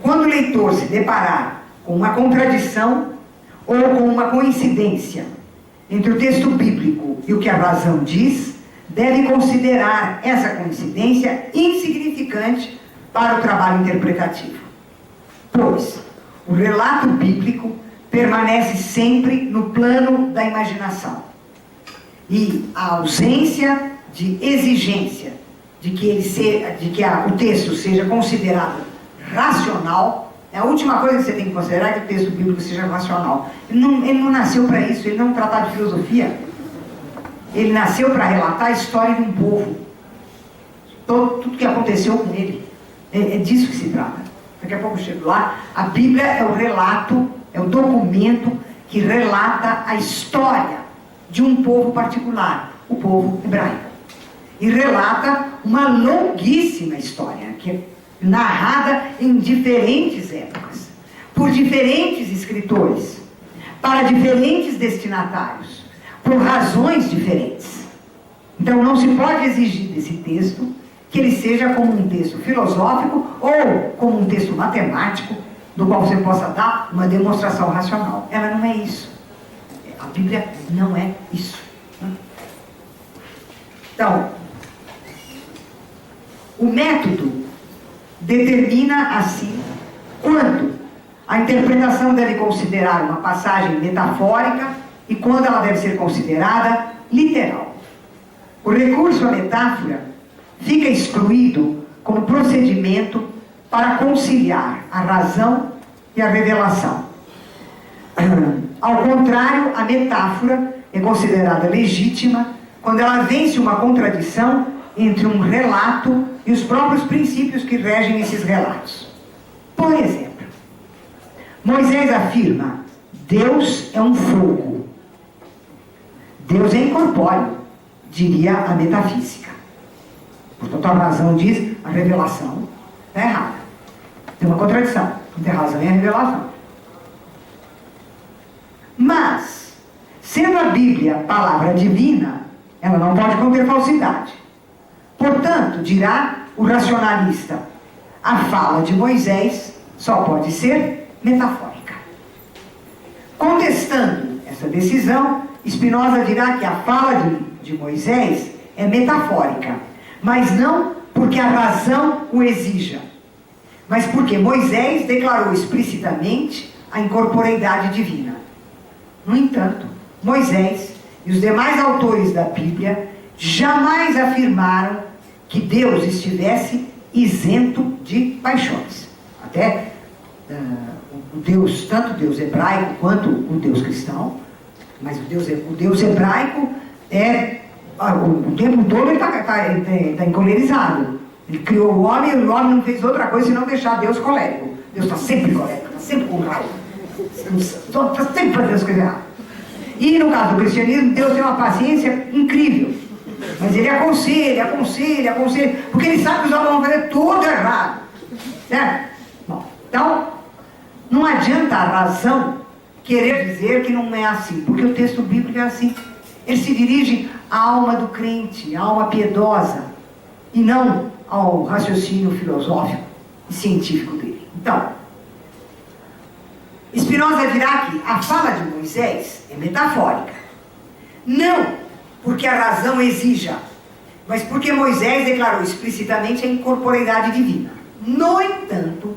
quando o leitor se deparar com uma contradição ou com uma coincidência entre o texto bíblico e o que a razão diz, deve considerar essa coincidência insignificante para o trabalho interpretativo. Pois o relato bíblico permanece sempre no plano da imaginação. E a ausência de exigência de que o texto seja considerado racional, é a última coisa que você tem que considerar, é que o texto bíblico seja racional. Ele não nasceu para isso, ele não é um tratado de filosofia. Ele nasceu para relatar a história de um povo. Tudo que aconteceu com ele. É disso que se trata. Daqui a pouco eu chego lá. A Bíblia é o relato, é o documento que relata a história de um povo particular, o povo hebraico. E relata uma longuíssima história, que é narrada em diferentes épocas, por diferentes escritores, para diferentes destinatários, por razões diferentes. Então não se pode exigir desse texto que ele seja como um texto filosófico ou como um texto matemático, do qual você possa dar uma demonstração racional. Ela não é isso. A Bíblia não é isso. Então, o método determina, assim, quando a interpretação deve considerar uma passagem metafórica e quando ela deve ser considerada literal. O recurso à metáfora fica excluído como procedimento para conciliar a razão e a revelação. Ao contrário, a metáfora é considerada legítima quando ela vence uma contradição entre um relato e os próprios princípios que regem esses relatos. Por exemplo, Moisés afirma: Deus é um fogo. Deus é incorpóreo, diria a metafísica. Portanto, a razão diz, a revelação está errada. Tem uma contradição entre a razão e a revelação. Mas, sendo a Bíblia palavra divina, ela não pode conter falsidade. Portanto, dirá o racionalista, a fala de Moisés só pode ser metafórica. Contestando essa decisão, Spinoza dirá que a fala de Moisés é metafórica, mas não porque a razão o exija, mas porque Moisés declarou explicitamente a incorporeidade divina. No entanto, Moisés e os demais autores da Bíblia jamais afirmaram que Deus estivesse isento de paixões. Até o Deus, tanto o Deus hebraico quanto o Deus cristão, mas o Deus hebraico o tempo todo ele está encolerizado. Ele criou o homem e o homem não fez outra coisa senão deixar Deus colérico. Deus está sempre colérico, está sempre com raiva. Está sempre fazendo as coisas erradas. E no caso do cristianismo, Deus tem uma paciência incrível. Mas ele aconselha, porque ele sabe que os homens vão fazer tudo errado. Certo? Bom, então, não adianta a razão querer dizer que não é assim, porque o texto bíblico é assim. Ele se dirige à alma do crente, à alma piedosa, e não ao raciocínio filosófico e científico dele. Então, Spinoza dirá que a fala de Moisés é metafórica. Não porque a razão exija, mas porque Moisés declarou explicitamente a incorporeidade divina. No entanto,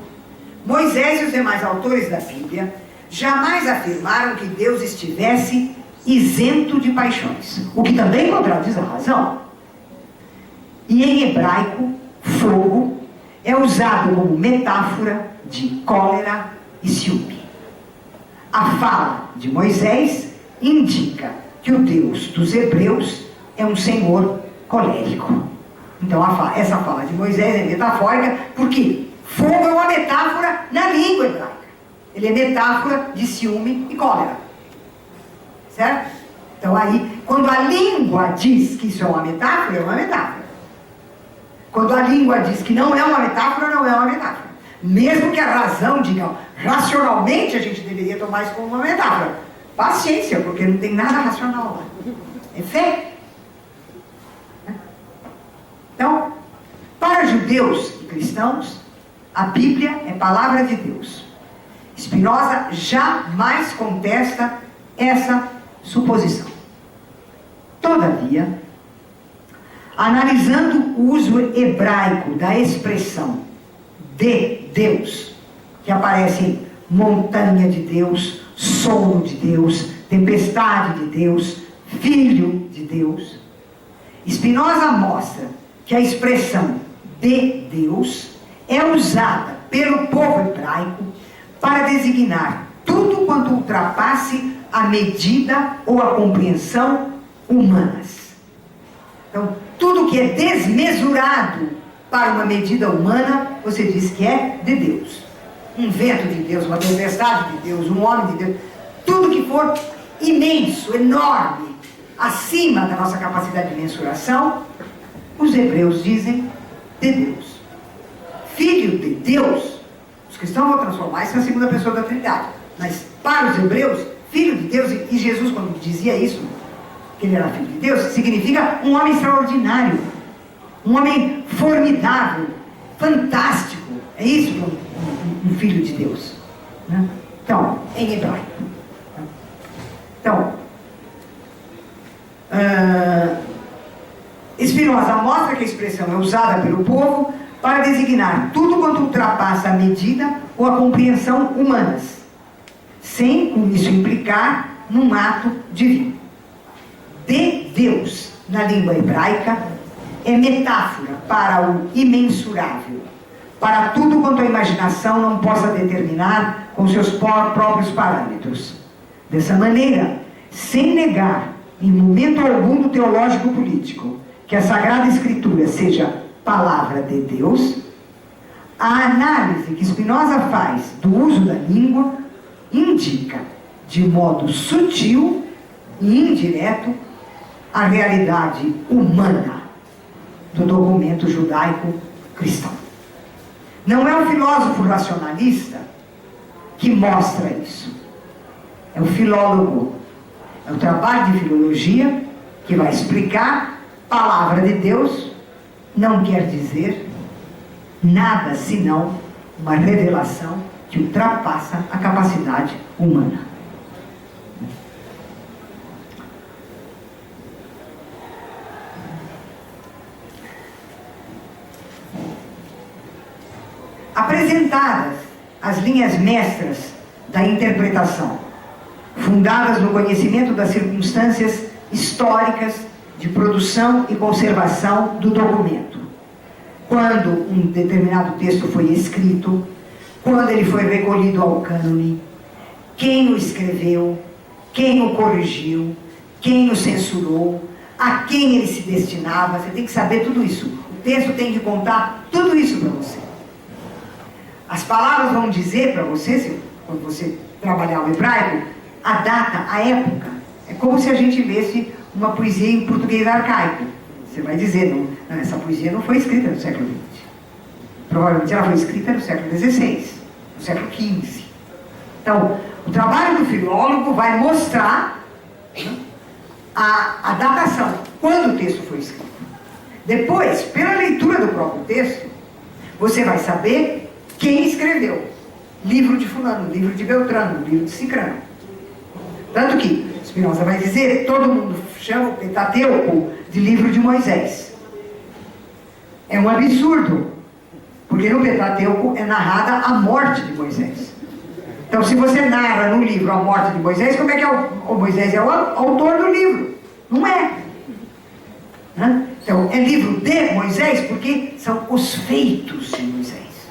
Moisés e os demais autores da Bíblia jamais afirmaram que Deus estivesse isento de paixões, o que também contradiz a razão. E em hebraico, fogo é usado como metáfora de cólera e ciúme. A fala de Moisés indica que o Deus dos hebreus é um senhor colérico. Então essa fala de Moisés é metafórica porque fogo é uma metáfora na língua hebraica. Ele é metáfora de ciúme e cólera. Certo? Então aí, quando a língua diz que isso é uma metáfora, é uma metáfora. Quando a língua diz que não é uma metáfora, não é uma metáfora. Mesmo que a razão diga, racionalmente a gente deveria tomar isso como uma metáfora. Paciência, porque não tem nada racional lá. É fé. Então, para judeus e cristãos, a Bíblia é palavra de Deus. Spinoza jamais contesta essa suposição. Todavia, analisando o uso hebraico da expressão de Deus, que aparece em montanha de Deus, sono de Deus, tempestade de Deus, filho de Deus, Spinoza mostra que a expressão de Deus é usada pelo povo hebraico para designar tudo quanto ultrapasse a medida ou a compreensão humanas. Então, tudo que é desmesurado para uma medida humana, você diz que é de Deus. Um vento de Deus, uma tempestade de Deus, um homem de Deus, tudo que for imenso, enorme, acima da nossa capacidade de mensuração, os hebreus dizem de Deus. Filho de Deus, os cristãos vão transformar isso na segunda pessoa da Trindade. Mas para os hebreus, filho de Deus, e Jesus quando dizia isso, que ele era filho de Deus, significa um homem extraordinário, um homem formidável, fantástico. É isso que é um filho de Deus, né? Então, em hebraico. Então, Spinoza mostra que a expressão é usada pelo povo para designar tudo quanto ultrapassa a medida ou a compreensão humanas, sem com isso implicar num ato divino. De Deus, na língua hebraica, é metáfora para o imensurável, para tudo quanto a imaginação não possa determinar com seus próprios parâmetros. Dessa maneira, sem negar em momento algum do teológico político que a Sagrada Escritura seja palavra de Deus, a análise que Spinoza faz do uso da língua indica, de modo sutil e indireto, a realidade humana do documento judaico-cristão. Não é o filósofo racionalista que mostra isso. É o filólogo. É o trabalho de filologia que vai explicar palavra de Deus não quer dizer nada senão uma revelação que ultrapassa a capacidade humana. Apresentadas as linhas mestras da interpretação, fundadas no conhecimento das circunstâncias históricas de produção e conservação do documento, quando um determinado texto foi escrito, quando ele foi recolhido ao cânone, quem o escreveu, quem o corrigiu, quem o censurou, a quem ele se destinava. Você tem que saber tudo isso. O texto tem que contar tudo isso para você. As palavras vão dizer para você, quando você trabalhar o hebraico, a data, a época. É como se a gente lesse uma poesia em português arcaico. Você vai dizer, não, essa poesia não foi escrita no século XX. Provavelmente ela foi escrita no século XVI, no século XV. Então, o trabalho do filólogo vai mostrar, né, a datação, quando o texto foi escrito. Depois, pela leitura do próprio texto, você vai saber quem escreveu. Livro de fulano, livro de Beltrano, livro de Cicrano. Tanto que Spinoza vai dizer, todo mundo chama o Pentateuco de livro de Moisés. É um absurdo, porque no Pentateuco é narrada a morte de Moisés. Então, se você narra no livro a morte de Moisés, como é que o Moisés é o autor do livro? Não é. Né? Então, é livro de Moisés porque são os feitos de Moisés,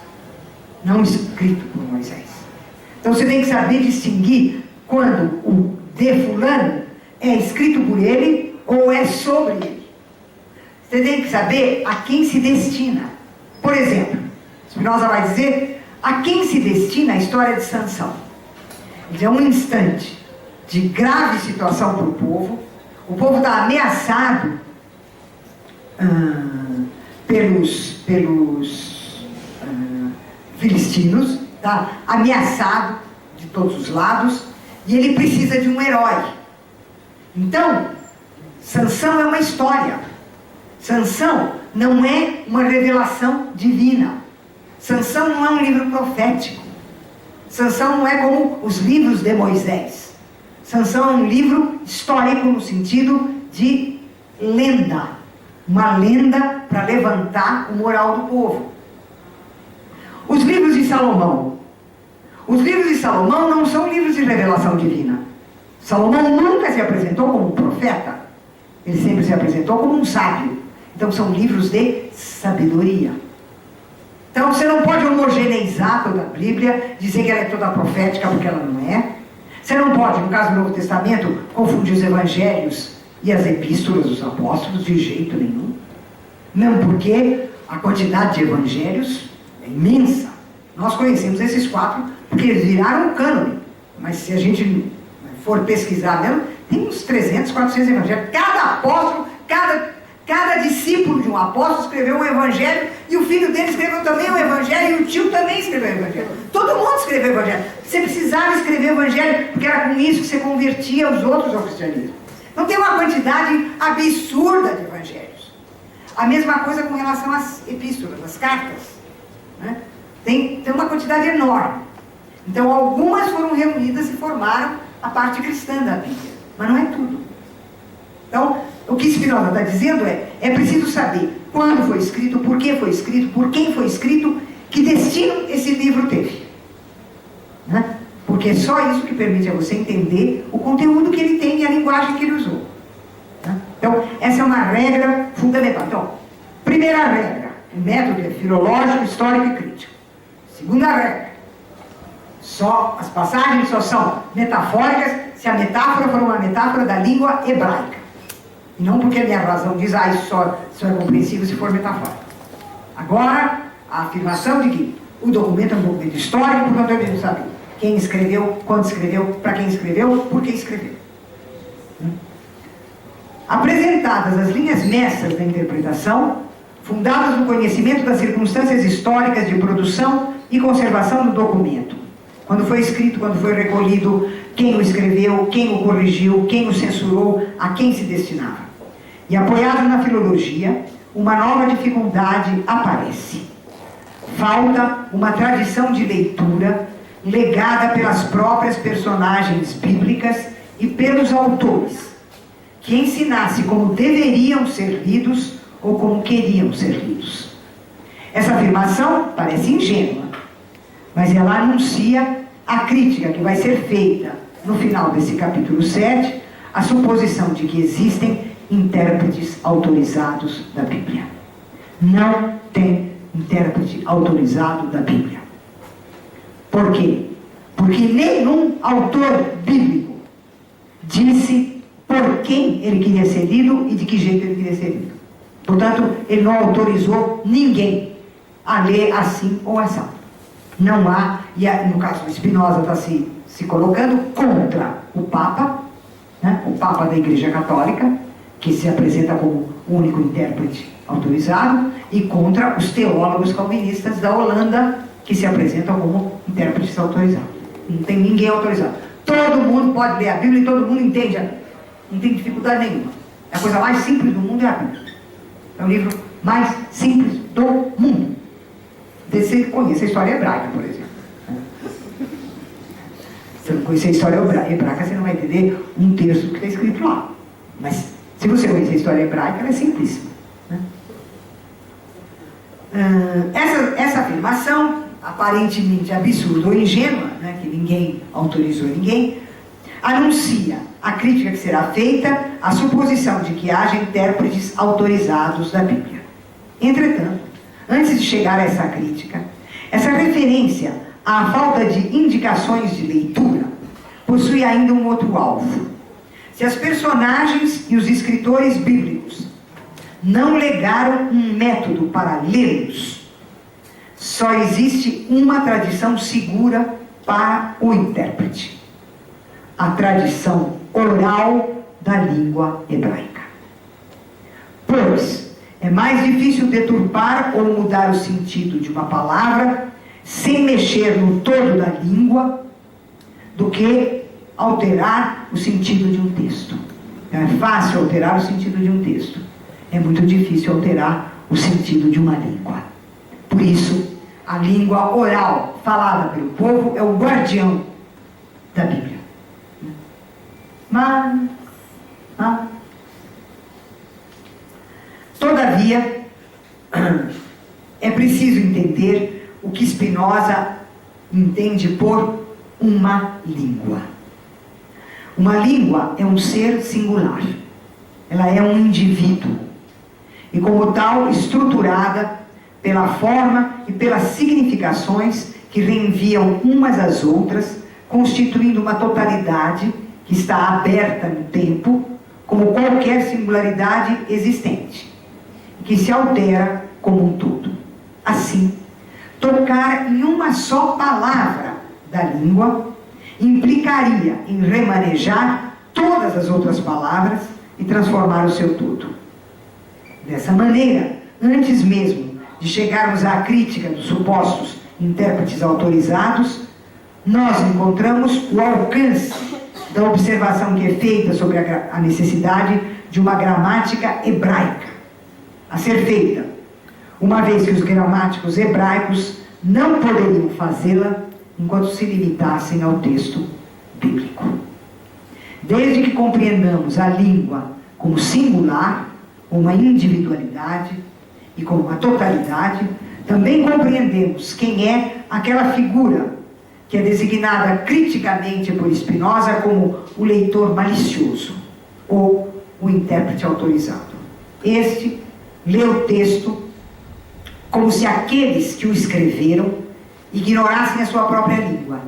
não escrito por Moisés. Então, você tem que saber distinguir quando o de fulano é escrito por ele ou é sobre ele. Você tem que saber a quem se destina. Por exemplo, Spinoza vai dizer a quem se destina a história de Sansão. É um instante de grave situação para o povo está ameaçado pelos filistinos, está ameaçado de todos os lados, E ele precisa de um herói. Então, Sansão é uma história. Sansão não é uma revelação divina. Sansão não é um livro profético. Sansão não é como os livros de Moisés. Sansão é um livro histórico no sentido de lenda. Uma lenda para levantar o moral do povo. Os livros de Salomão. Os livros de Salomão não são livros de revelação divina. Salomão nunca se apresentou como um profeta. Ele sempre se apresentou como um sábio. Então são livros de sabedoria. Então você não pode homogeneizar toda a Bíblia, dizer que ela é toda profética, porque ela não é. Você não pode, no caso do Novo Testamento, confundir os evangelhos e as epístolas dos apóstolos de jeito nenhum. Não, porque a quantidade de evangelhos é imensa. Nós conhecemos esses 4 porque eles viraram o cânone. Mas se a gente for pesquisar mesmo, tem uns 300, 400 evangelhos. Cada apóstolo, cada discípulo de um apóstolo escreveu um evangelho, e o filho dele escreveu também um evangelho, e o tio também escreveu um evangelho. Todo mundo escreveu evangelho. Você precisava escrever evangelho, porque era com isso que você convertia os outros ao cristianismo. Então tem uma quantidade absurda de evangelhos. A mesma coisa com relação às epístolas, às cartas. Né? Tem uma quantidade enorme. Então algumas foram reunidas e formaram a parte cristã da Bíblia. Mas não é tudo. Então, o que Spinoza está dizendo é preciso saber quando foi escrito, por que foi escrito, por quem foi escrito, que destino esse livro teve. Né? Porque é só isso que permite a você entender o conteúdo que ele tem e a linguagem que ele usou. Né? Então, essa é uma regra fundamental. Então, primeira regra, o método é filológico, histórico e crítico. Segunda regra, as passagens só são metafóricas se a metáfora for uma metáfora da língua hebraica. E não porque a minha razão diz, isso só é compreensível se for metafórico. Agora, a afirmação de que o documento é um documento histórico, portanto eu devo saber quem escreveu, quando escreveu, para quem escreveu, por que escreveu. Apresentadas as linhas mestras da interpretação, fundadas no conhecimento das circunstâncias históricas de produção e conservação do documento. Quando foi escrito, quando foi recolhido, quem o escreveu, quem o corrigiu, quem o censurou, a quem se destinava. E apoiado na filologia, uma nova dificuldade aparece. Falta uma tradição de leitura legada pelas próprias personagens bíblicas e pelos autores, que ensinasse como deveriam ser lidos ou como queriam ser lidos. Essa afirmação parece ingênua, mas ela anuncia a crítica que vai ser feita no final desse capítulo 7, a suposição de que existem intérpretes autorizados da Bíblia. Não tem intérprete autorizado da Bíblia. Por quê? Porque nenhum autor bíblico disse por quem ele queria ser lido e de que jeito ele queria ser lido. Portanto, ele não autorizou ninguém a ler assim ou assado. Não há, e no caso Spinoza está se colocando contra o Papa, né, o Papa da Igreja Católica, que se apresenta como o único intérprete autorizado, e contra os teólogos calvinistas da Holanda, que se apresentam como intérpretes autorizados. Não tem ninguém autorizado. Todo mundo pode ler a Bíblia e todo mundo entende a Bíblia. Não tem dificuldade nenhuma. A coisa mais simples do mundo é a Bíblia. É o livro mais simples do mundo. Você conhece a história hebraica, por exemplo. Se você não conhecer a história hebraica, você não vai entender um terço do que está escrito lá. Mas, se você conhecer a história hebraica, ela é simplíssima. Né? Essa afirmação, aparentemente absurda ou ingênua, né, que ninguém autorizou ninguém, anuncia a crítica que será feita à suposição de que haja intérpretes autorizados da Bíblia. Entretanto, antes de chegar a essa crítica, essa referência à falta de indicações de leitura possui ainda um outro alvo. Se as personagens e os escritores bíblicos não legaram um método para lê-los, só existe uma tradição segura para o intérprete: a tradição oral da língua hebraica. Pois é mais difícil deturpar ou mudar o sentido de uma palavra sem mexer no todo da língua do que alterar o sentido de um texto. Então, é fácil alterar o sentido de um texto. É muito difícil alterar o sentido de uma língua. Por isso, a língua oral falada pelo povo é o guardião da Bíblia. Mas todavia, é preciso entender o que Spinoza entende por uma língua. Uma língua é um ser singular. Ela é um indivíduo. E como tal, estruturada pela forma e pelas significações que reenviam umas às outras, constituindo uma totalidade que está aberta no tempo, como qualquer singularidade existente, que se altera como um todo. Assim, tocar em uma só palavra da língua implicaria em remanejar todas as outras palavras e transformar o seu todo. Dessa maneira, antes mesmo de chegarmos à crítica dos supostos intérpretes autorizados, nós encontramos o alcance da observação que é feita sobre a necessidade de uma gramática hebraica a ser feita, uma vez que os gramáticos hebraicos não poderiam fazê-la enquanto se limitassem ao texto bíblico. Desde que compreendamos a língua como singular, uma individualidade e como uma totalidade, também compreendemos quem é aquela figura que é designada criticamente por Spinoza como o leitor malicioso ou o intérprete autorizado. Este lê o texto como se aqueles que o escreveram ignorassem a sua própria língua.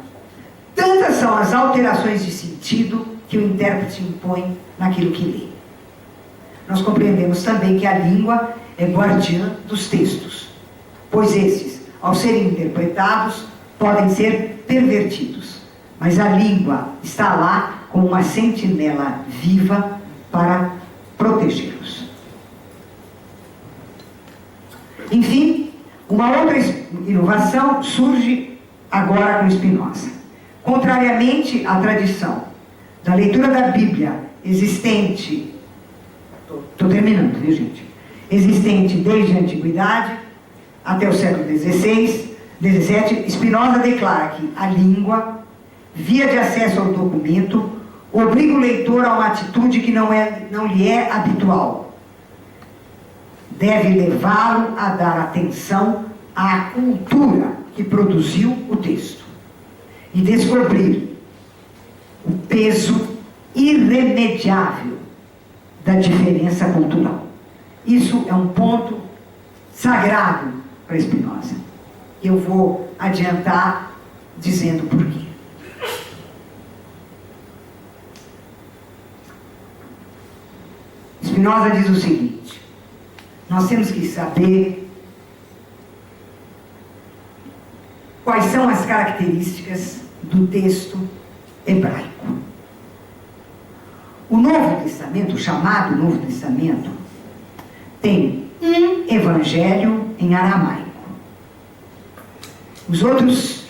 Tantas são as alterações de sentido que o intérprete impõe naquilo que lê. Nós compreendemos também que a língua é guardiã dos textos, pois esses, ao serem interpretados, podem ser pervertidos, mas a língua está lá como uma sentinela viva para protegê-los. Enfim, uma outra inovação surge agora com Spinoza. Contrariamente à tradição da leitura da Bíblia existente, estou terminando, viu, gente? Existente desde a Antiguidade até o século XVI, XVII, Spinoza declara que a língua, via de acesso ao documento, obriga o leitor a uma atitude que não lhe é habitual. Deve levá-lo a dar atenção à cultura que produziu o texto e descobrir o peso irremediável da diferença cultural. Isso é um ponto sagrado para Spinoza. Eu vou adiantar dizendo por quê. Spinoza diz o seguinte: nós temos que saber quais são as características do texto hebraico. O Novo Testamento, o chamado Novo Testamento, tem um evangelho em aramaico. Os outros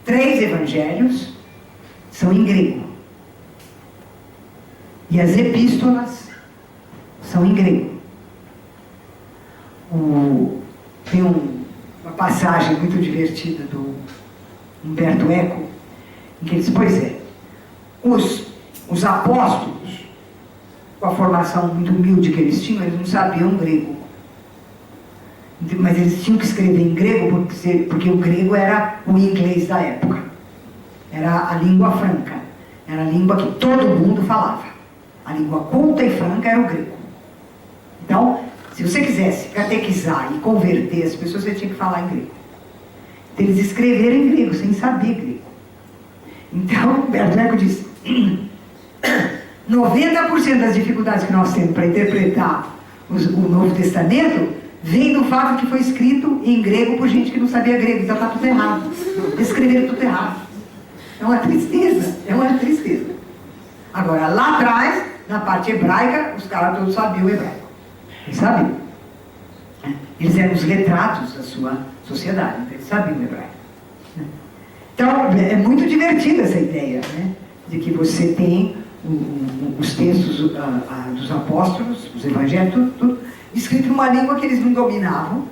3 evangelhos são em grego. E as epístolas são em grego. Tem uma passagem muito divertida do Humberto Eco, em que ele diz, pois é, os apóstolos, com a formação muito humilde que eles tinham, eles não sabiam grego. Mas eles tinham que escrever em grego porque o grego era o inglês da época. Era a língua franca. Era a língua que todo mundo falava. A língua culta e franca era o grego. Então, se você quisesse catequizar e converter as pessoas, você tinha que falar em grego. Então, eles escreveram em grego, sem saber grego. Então, Humberto Eco diz, 90% das dificuldades que nós temos para interpretar o Novo Testamento vem do fato que foi escrito em grego por gente que não sabia grego. Então está tudo errado. Escreveram tudo errado. É uma tristeza. É uma tristeza. Agora, lá atrás, na parte hebraica, os caras todos sabiam o hebraico. Eles sabiam. Eles eram os retratos da sua sociedade. Então eles sabiam o hebraico. Então, é muito divertida essa ideia, né? de que você tem os textos dos apóstolos, os evangelhos, tudo escrito numa língua que eles não dominavam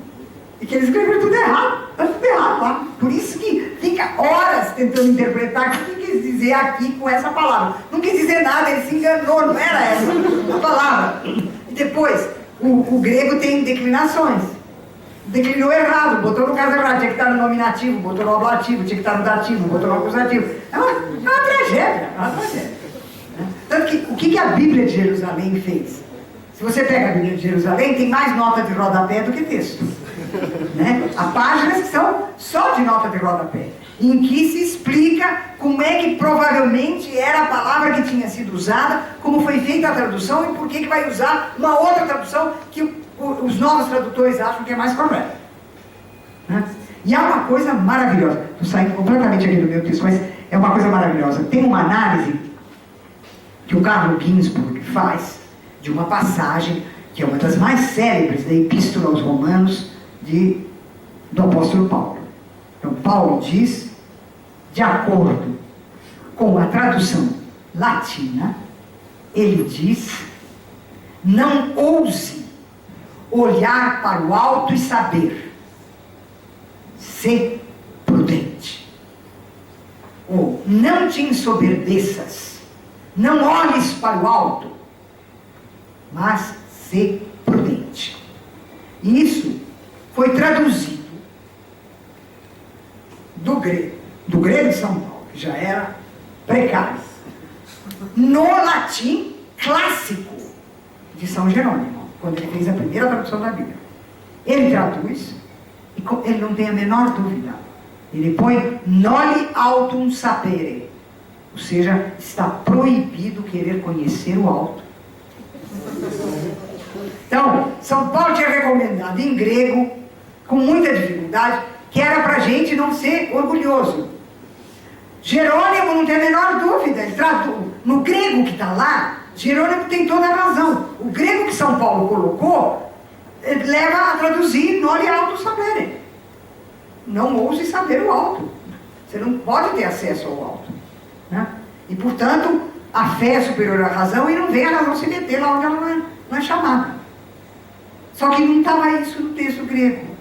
e que eles escreveram tudo errado. Está tudo errado lá. Por isso que fica horas tentando interpretar o que quis dizer aqui com essa palavra. Não quis dizer nada, ele se enganou, não era essa a palavra. E depois, o grego tem declinações. Declinou errado, botou no caso errado, tinha que estar no nominativo, botou no ablativo, tinha que estar no dativo, botou no acusativo. É uma tragédia, é uma tragédia. Tanto que, o que a Bíblia de Jerusalém fez? Se você pega a Bíblia de Jerusalém, tem mais nota de rodapé do que texto. Né? Há páginas que são só de nota de rodapé, em que se explica como é que provavelmente era a palavra que tinha sido usada, como foi feita a tradução e por que vai usar uma outra tradução que os novos tradutores acham que é mais correta. Né? E há uma coisa maravilhosa, estou saindo completamente aqui do meu texto, mas é uma coisa maravilhosa. Tem uma análise que o Carlo Ginzburg faz de uma passagem que é uma das mais célebres da Epístola aos Romanos do apóstolo Paulo. Então Paulo diz, de acordo com a tradução latina, ele diz: não ouse olhar para o alto e saber, ser prudente. Ou não te ensoberbeças, não olhes para o alto, mas ser prudente. E isso foi traduzido do grego de São Paulo, que já era precário, no latim clássico de São Jerônimo, quando ele fez a primeira tradução da Bíblia. Ele traduz, e ele não tem a menor dúvida, ele põe noli autum sapere, ou seja, está proibido querer conhecer o alto. Então, São Paulo tinha recomendado em grego, com muita dificuldade, que era para a gente não ser orgulhoso. Jerônimo não tem a menor dúvida, ele no grego que está lá, Jerônimo tem toda a razão. O grego que São Paulo colocou, leva a traduzir noli autum sapere. Não ouse saber o alto. Você não pode ter acesso ao alto. Né? E, portanto, a fé é superior à razão e não vem a razão se meter lá onde ela não é chamada. Só que não estava isso no texto grego.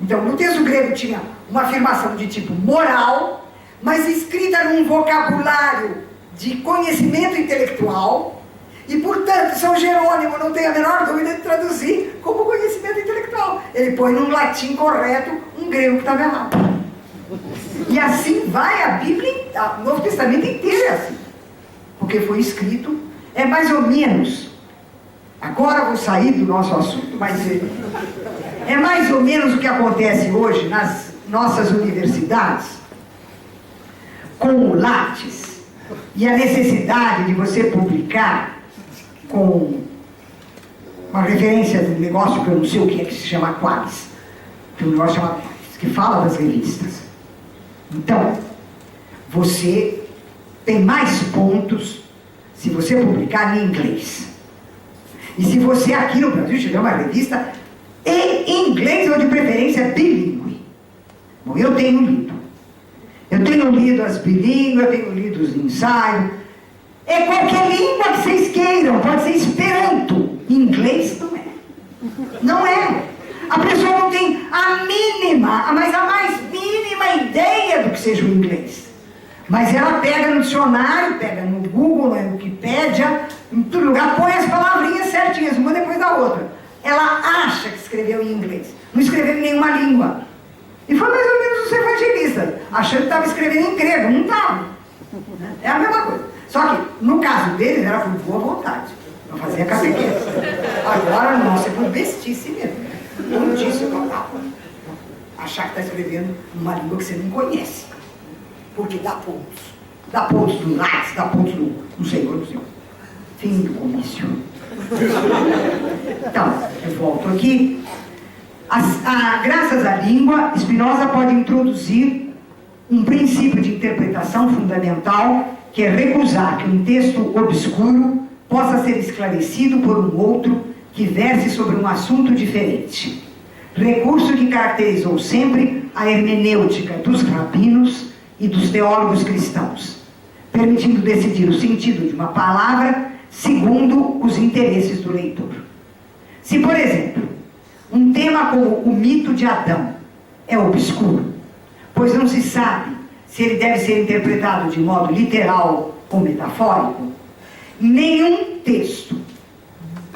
Então, no texto grego tinha uma afirmação de tipo moral, mas escrita num vocabulário de conhecimento intelectual, e, portanto, São Jerônimo não tem a menor dúvida de traduzir como conhecimento intelectual. Ele põe num latim correto um grego que estava errado. E assim vai a Bíblia, o Novo Testamento inteiro é assim. Porque foi escrito, é mais ou menos, agora vou sair do nosso assunto, mas é mais ou menos o que acontece hoje nas nossas universidades, com o Lattes, e a necessidade de você publicar com uma referência de um negócio que eu não sei o que é que se chama Qualis, que é um negócio chamado Qualis, que fala das revistas. Então, você tem mais pontos se você publicar em inglês. E se você aqui no Brasil tiver uma revista em inglês ou de preferência bilíngue. Bom, eu tenho lido. Eu tenho lido as bilíngues, eu tenho lido os ensaios. É qualquer língua que vocês queiram, pode ser Esperanto. Inglês não é. Não é. A pessoa não tem a mínima, mas a mais mínima ideia do que seja o inglês. Mas ela pega no dicionário, pega no Google, na Wikipédia, em todo lugar, põe as palavrinhas certinhas, uma depois da outra. Ela acha que escreveu em inglês, não escreveu em nenhuma língua. E foi mais ou menos os evangelistas, achando que estava escrevendo em grego, não estava. É a mesma coisa. Só que, no caso deles, era por boa vontade, não fazia catequese. Agora, nossa, é por bestice mesmo. Notícia total. Achar que está escrevendo numa língua que você não conhece. Porque dá pontos. Dá pontos do Lattes, dá pontos do não sei quantos. Fim do comício. Então, eu volto aqui. Graças à língua, Spinoza pode introduzir um princípio de interpretação fundamental, que é recusar que um texto obscuro possa ser esclarecido por um outro que verse sobre um assunto diferente. Recurso que caracterizou sempre a hermenêutica dos rabinos e dos teólogos cristãos. permitindo decidir o sentido de uma palavra segundo os interesses do leitor. Se, por exemplo, um tema como o mito de Adão é obscuro, pois não se sabe se ele deve ser interpretado de modo literal ou metafórico, nenhum texto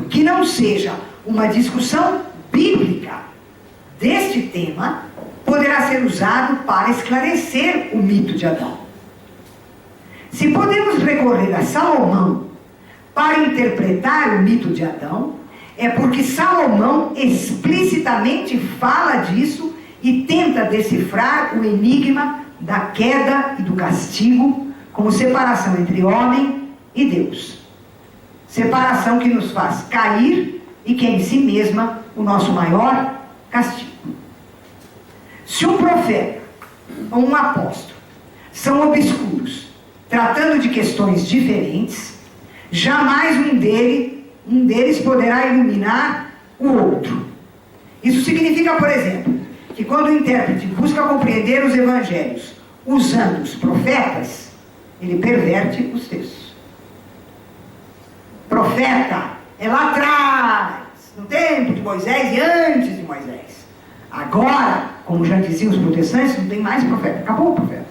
que não seja uma discussão bíblica deste tema poderá ser usado para esclarecer o mito de Adão. Se podemos recorrer a Salomão para interpretar o mito de Adão, é porque Salomão explicitamente fala disso e tenta decifrar o enigma da queda e do castigo como separação entre homem e Deus. Separação que nos faz cair e que é em si mesma o nosso maior castigo. Se um profeta ou um apóstolo são obscuros, tratando de questões diferentes, jamais um deles poderá iluminar o outro. Isso significa, por exemplo, que quando o intérprete busca compreender os evangelhos usando os profetas, ele perverte os textos. Profeta é lá atrás, no tempo de Moisés e antes de Moisés. Agora, como já diziam os protestantes, não tem mais profeta, acabou o profeta.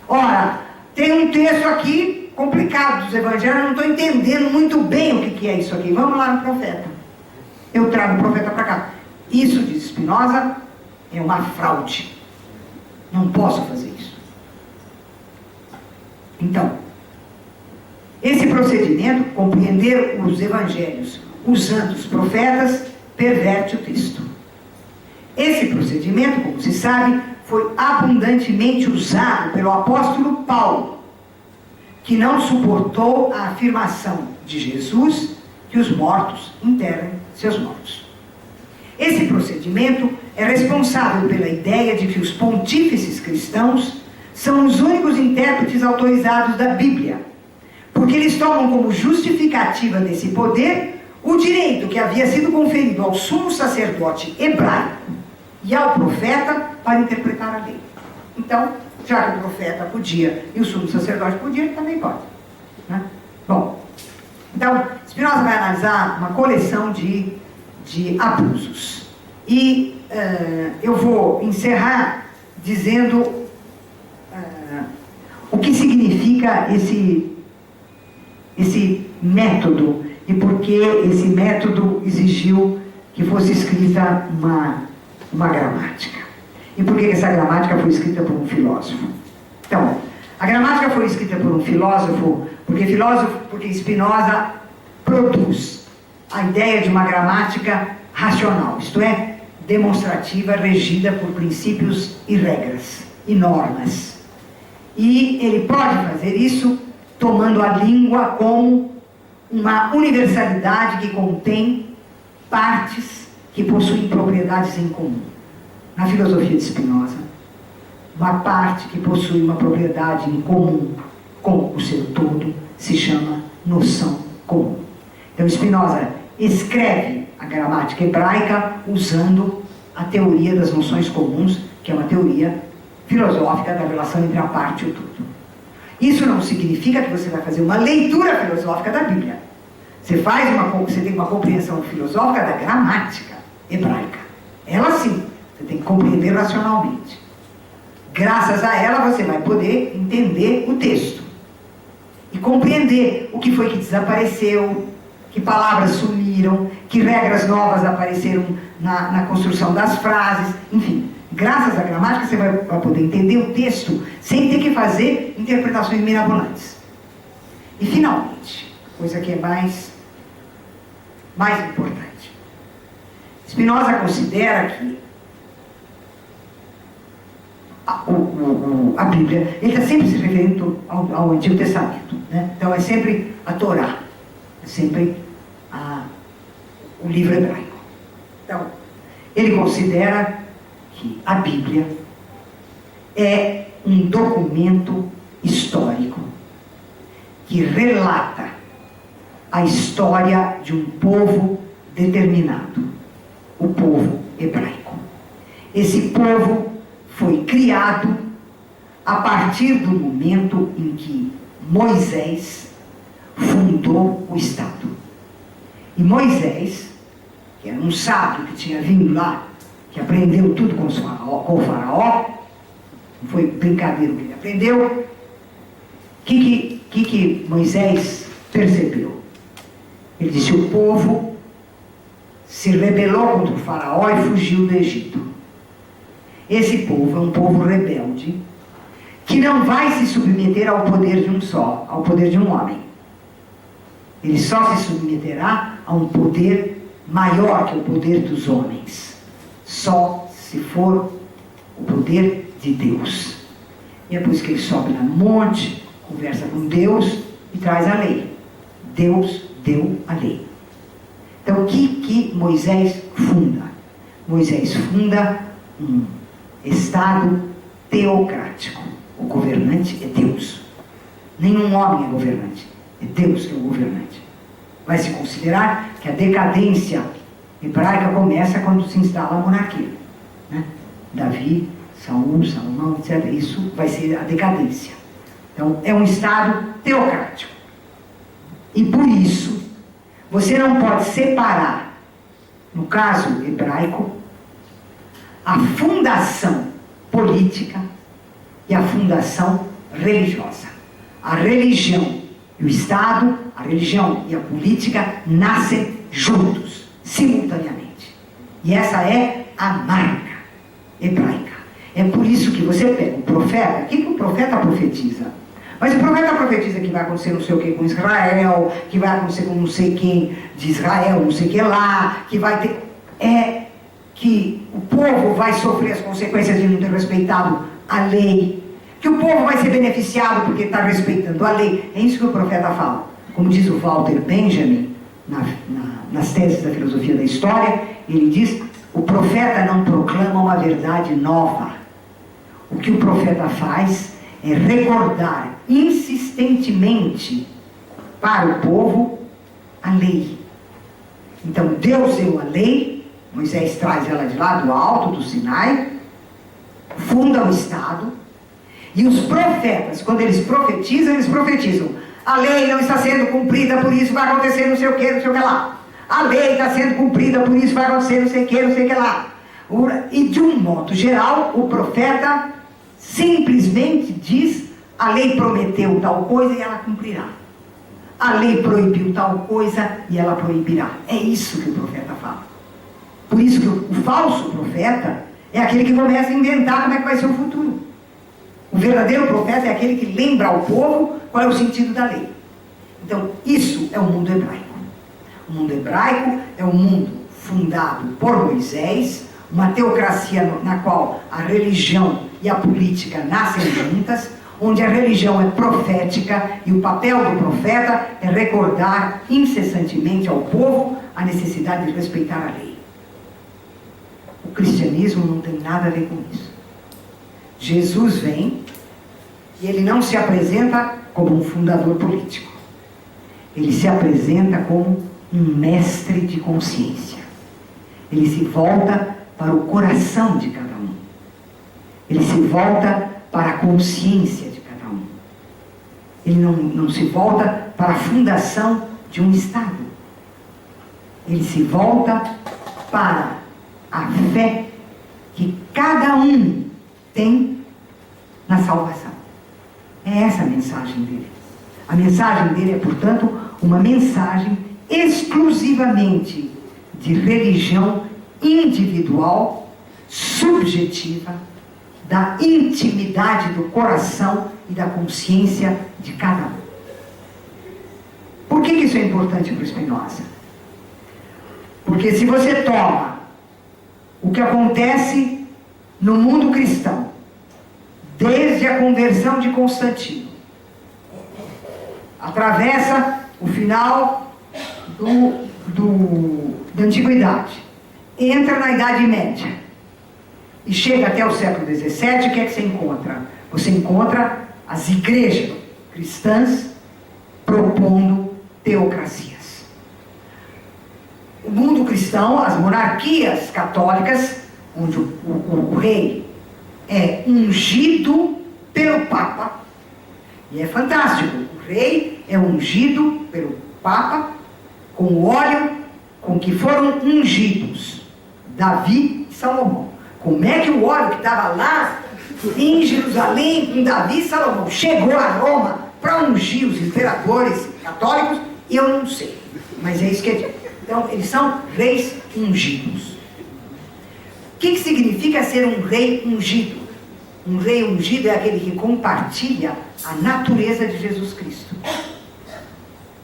Ora, tem um texto aqui complicado dos evangelhos, eu não estou entendendo muito bem o que é isso aqui. Vamos lá no profeta. Eu trago o profeta para cá. Isso, diz Spinoza, é uma fraude. Não posso fazer isso. Então, esse procedimento, compreender os evangelhos usando os profetas, perverte o texto. Esse procedimento, como se sabe, foi abundantemente usado pelo apóstolo Paulo, que não suportou a afirmação de Jesus que os mortos enterrem seus mortos. Esse procedimento é responsável pela ideia de que os pontífices cristãos são os únicos intérpretes autorizados da Bíblia, porque eles tomam como justificativa desse poder o direito que havia sido conferido ao sumo sacerdote hebraico e ao profeta para interpretar a lei. Então, já que o profeta podia e o sumo sacerdote podia, ele também pode. Né? Bom, então, Spinoza vai analisar uma coleção de abusos. E eu vou encerrar dizendo o que significa esse método e por que esse método exigiu que fosse escrita uma gramática. E por que essa gramática foi escrita por um filósofo? Então, a gramática foi escrita por um filósofo porque Spinoza produz a ideia de uma gramática racional, isto é, demonstrativa, regida por princípios e regras e normas. E ele pode fazer isso tomando a língua como uma universalidade que contém partes que possuem propriedades em comum. Na filosofia de Spinoza, uma parte que possui uma propriedade em comum com o seu todo se chama noção comum. Então Spinoza escreve a gramática hebraica usando a teoria das noções comuns, que é uma teoria filosófica da relação entre a parte e o todo. Isso não significa que você vai fazer uma leitura filosófica da Bíblia. Você tem uma compreensão filosófica da gramática hebraica. Ela sim, você tem que compreender racionalmente. Graças a ela você vai poder entender o texto e compreender o que foi que desapareceu, que palavras sumiram, que regras novas apareceram na construção das frases, enfim. Graças à gramática você vai poder entender o texto sem ter que fazer interpretações mirabolantes. E finalmente, coisa que é mais importante, Spinoza considera que a Bíblia, ele está sempre se referindo ao Antigo Testamento, né? Então é sempre a Torá, é sempre o livro hebraico. Então, ele considera que a Bíblia é um documento histórico que relata a história de um povo determinado, o povo hebraico. Esse povo foi criado a partir do momento em que Moisés fundou o Estado. E Moisés, que era um sábio que tinha vindo lá, que aprendeu tudo com o faraó, não foi brincadeira que ele aprendeu, o que Moisés percebeu? Ele disse: o povo se rebelou contra o faraó e fugiu do Egito. Esse povo é um povo rebelde, que não vai se submeter ao poder de um só, ao poder de um homem. Ele só se submeterá a um poder maior que o poder dos homens, só se for o poder de Deus. E é por isso que ele sobe lá no monte, conversa com Deus e traz a lei. Deus deu a lei. Então o que Moisés funda? Moisés funda um Estado teocrático. O governante é Deus. Nenhum homem é governante. É Deus que é o governante. Vai se considerar que a decadência hebraica começa quando se instala a monarquia, né? Davi, Saul, Salomão, etc. Isso vai ser a decadência. Então é um Estado teocrático. E por isso você não pode separar, no caso hebraico, a fundação política e a fundação religiosa. A religião e o Estado, a religião e a política nascem juntos, simultaneamente. E essa é a marca hebraica. É por isso que você pega o profeta. O que o profeta profetiza? Mas o profeta profetiza que vai acontecer não sei o que com Israel, que vai acontecer com não sei quem de Israel, não sei o que lá, que vai ter... que o povo vai sofrer as consequências de não ter respeitado a lei, que o povo vai ser beneficiado porque está respeitando a lei. É isso que o profeta fala. Como diz o Walter Benjamin, nas teses da filosofia da história, ele diz: o profeta não proclama uma verdade nova. O que o profeta faz é recordar insistentemente para o povo a lei. Então Deus deu a lei, Moisés traz ela de lá do alto do Sinai, funda o Estado, e os profetas, quando eles profetizam: a lei não está sendo cumprida, por isso vai acontecer não sei o que lá. A lei está sendo cumprida, por isso vai acontecer não sei o que lá. E de um modo geral, o profeta simplesmente diz: a lei prometeu tal coisa e ela cumprirá. A lei proibiu tal coisa e ela proibirá. É isso que o profeta fala. Por isso que o falso profeta é aquele que começa a inventar como é que vai ser o futuro. O verdadeiro profeta é aquele que lembra ao povo qual é o sentido da lei. Então, isso é o mundo hebraico. O mundo hebraico é um mundo fundado por Moisés, uma teocracia na qual a religião e a política nascem juntas, onde a religião é profética e o papel do profeta é recordar incessantemente ao povo a necessidade de respeitar a lei. O cristianismo não tem nada a ver com isso. Jesus vem e ele não se apresenta como um fundador político. Ele se apresenta como um mestre de consciência. Ele se volta para o coração de cada um. Ele se volta para a consciência de cada um. Ele não se volta para a fundação de um Estado. Ele se volta para a fé que cada um tem na salvação. É essa a mensagem dele. A mensagem dele é, portanto, uma mensagem exclusivamente de religião individual, subjetiva, da intimidade do coração e da consciência de cada um. Por que isso é importante para o Spinoza? Porque se você toma o que acontece no mundo cristão, desde a conversão de Constantino, atravessa o final da Antiguidade, entra na Idade Média e chega até o século XVII, o que é que você encontra? Você encontra as igrejas cristãs propondo teocracias. O mundo cristão, as monarquias católicas, onde o rei é ungido pelo Papa. E é fantástico, o rei é ungido pelo Papa com o óleo com que foram ungidos Davi e Salomão. Como é que o óleo que estava lá em Jerusalém com Davi e Salomão chegou a Roma para ungir os imperadores católicos? Eu não sei, mas é isso que é dito. Então, eles são reis ungidos. O que significa ser um rei ungido? Um rei ungido é aquele que compartilha a natureza de Jesus Cristo.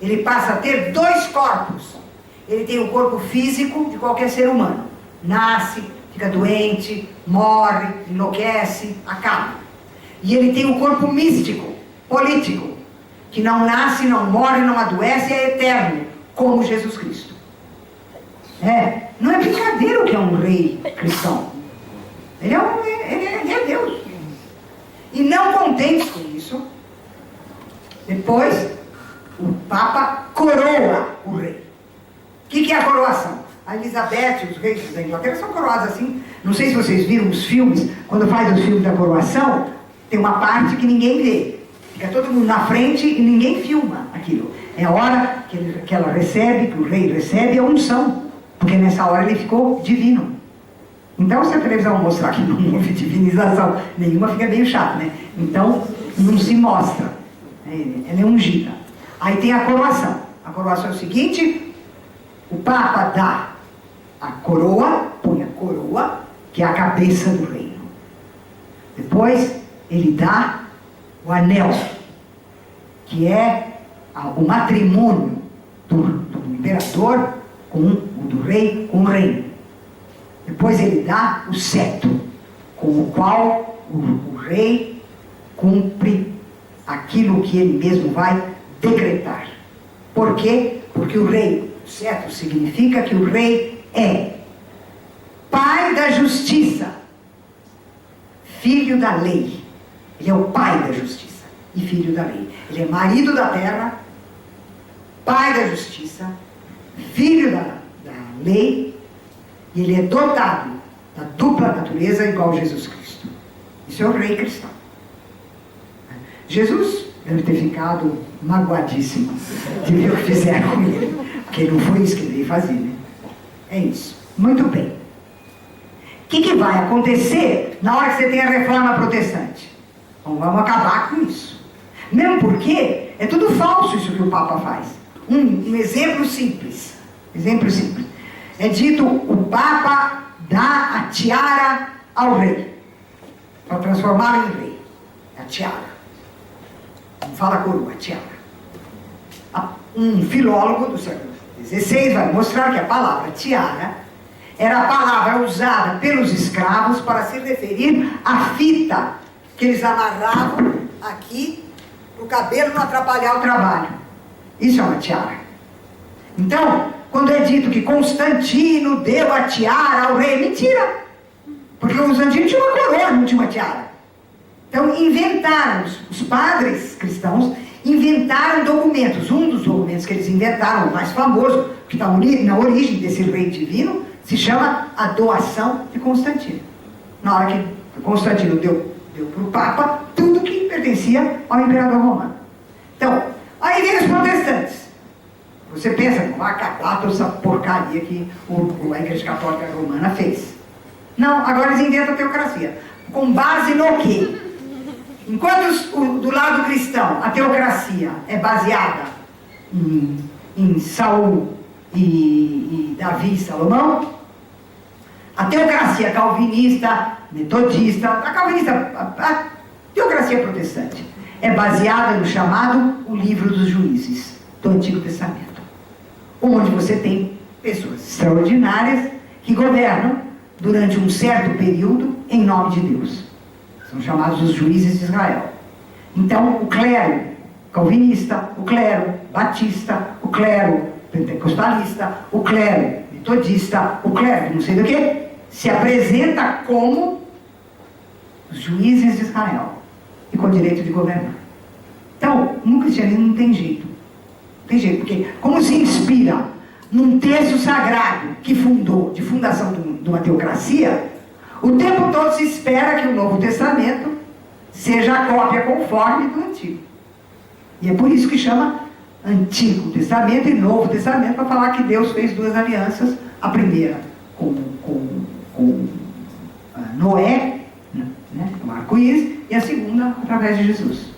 Ele passa a ter 2 corpos. Ele tem o corpo físico de qualquer ser humano. Nasce, fica doente, morre, enlouquece, acaba. E ele tem o corpo místico, político, que não nasce, não morre, não adoece, é eterno, como Jesus Cristo. Não é brincadeira o que é um rei cristão. Ele é Deus. E não contentes com isso, depois o Papa coroa o rei. O que é a coroação? A Elizabeth, os reis da Inglaterra são coroados assim. Não sei se vocês viram os filmes, quando faz os filmes da coroação, tem uma parte que ninguém vê. Fica todo mundo na frente e ninguém filma aquilo. É a hora que ela recebe, que o rei recebe a unção. Porque nessa hora ele ficou divino. Então, se a televisão mostrar que não houve divinização nenhuma, fica meio chato, né? Então, não se mostra. Ela é ungida. Aí tem a coroação. A coroação é o seguinte: o Papa dá a coroa, põe a coroa, que é a cabeça do reino. Depois, ele dá o anel, que é o matrimônio do imperador com o do rei com o reino. Depois ele dá o cetro, com o qual o rei cumpre aquilo que ele mesmo vai decretar. Por quê? Porque o cetro significa que o rei é pai da justiça, filho da lei. Ele é o pai da justiça e filho da lei. Ele é marido da terra, pai da justiça, filho da lei, e ele é dotado da dupla natureza igual a Jesus Cristo. Isso é o rei cristão. Jesus deve ter ficado magoadíssimo de ver o que fizeram com ele, porque não foi isso que ele veio fazer, né? É isso. Muito bem. O que vai acontecer na hora que você tem a reforma protestante? Bom, vamos acabar com isso. Mesmo porque é tudo falso isso que o Papa faz. Um exemplo simples. Exemplo simples. É dito, o Papa dá a tiara ao rei, para transformá-lo em rei. A tiara. Não fala coroa, a tiara. Um filólogo do século XVI vai mostrar que a palavra tiara era a palavra usada pelos escravos para se referir à fita que eles amarravam aqui para o cabelo não atrapalhar o trabalho. Isso é uma tiara. Então, quando é dito que Constantino deu a tiara ao rei, mentira! Porque Constantino tinha uma coroa, não tinha uma tiara. Então inventaram, os padres cristãos inventaram documentos. Um dos documentos que eles inventaram, o mais famoso, que está na origem desse rei divino, se chama a doação de Constantino. Na hora que Constantino deu para o Papa tudo que pertencia ao imperador romano. Então, aí vem os protestantes. Você pensa, não vai acabar toda essa porcaria que a Igreja Católica Romana fez. Não, agora eles inventam a teocracia. Com base no quê? Enquanto do lado cristão a teocracia é baseada em Saul e Davi e Salomão, a teocracia calvinista, metodista, a teocracia protestante é baseada no chamado o livro dos juízes do Antigo Testamento, onde você tem pessoas extraordinárias que governam durante um certo período em nome de Deus. São chamados os juízes de Israel. Então, o clero calvinista, o clero batista, o clero pentecostalista, o clero metodista, o clero não sei do que, se apresenta como os juízes de Israel e com direito de governar. Então, no cristianismo não tem jeito. Não tem jeito, porque como se inspira num texto sagrado que fundou, de fundação de uma teocracia, o tempo todo se espera que o Novo Testamento seja a cópia conforme do Antigo. E é por isso que chama Antigo Testamento e Novo Testamento, para falar que Deus fez duas alianças, a primeira com Noé, né, o arco-íris, e a segunda através de Jesus.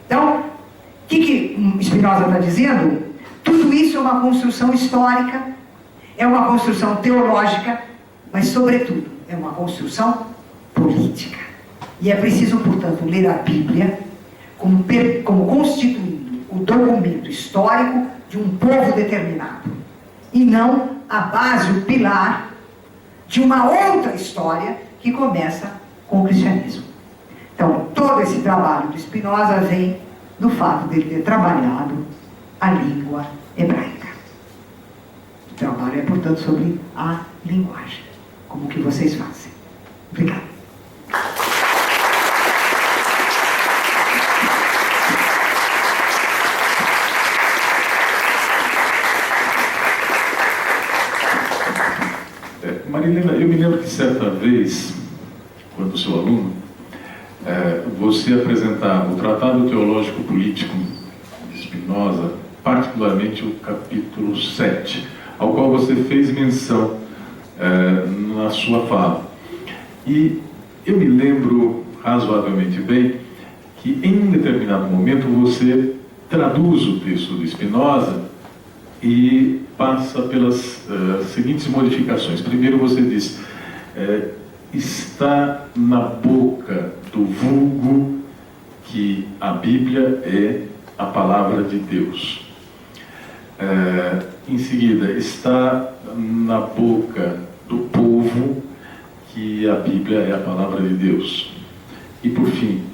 Então, o que Spinoza está dizendo? Tudo isso é uma construção histórica, é uma construção teológica, mas, sobretudo, é uma construção política. E é preciso, portanto, ler a Bíblia como constituindo o documento histórico de um povo determinado, e não a base, o pilar de uma outra história que começa com o cristianismo. Então, todo esse trabalho de Spinoza vem do fato de ele ter trabalhado a língua hebraica. O trabalho é, portanto, sobre a linguagem, como que vocês fazem. Obrigado. Marilena, eu me lembro que certa vez, quando sou aluno, você apresentava o Tratado Teológico Político de Spinoza, particularmente o capítulo 7, ao qual você fez menção na sua fala. E eu me lembro razoavelmente bem que em um determinado momento você traduz o texto de Spinoza e passa pelas seguintes modificações. Primeiro você diz, está na boca do vulgo que a Bíblia é a palavra de Deus. Em seguida, está na boca do povo que a Bíblia é a palavra de Deus. E por fim,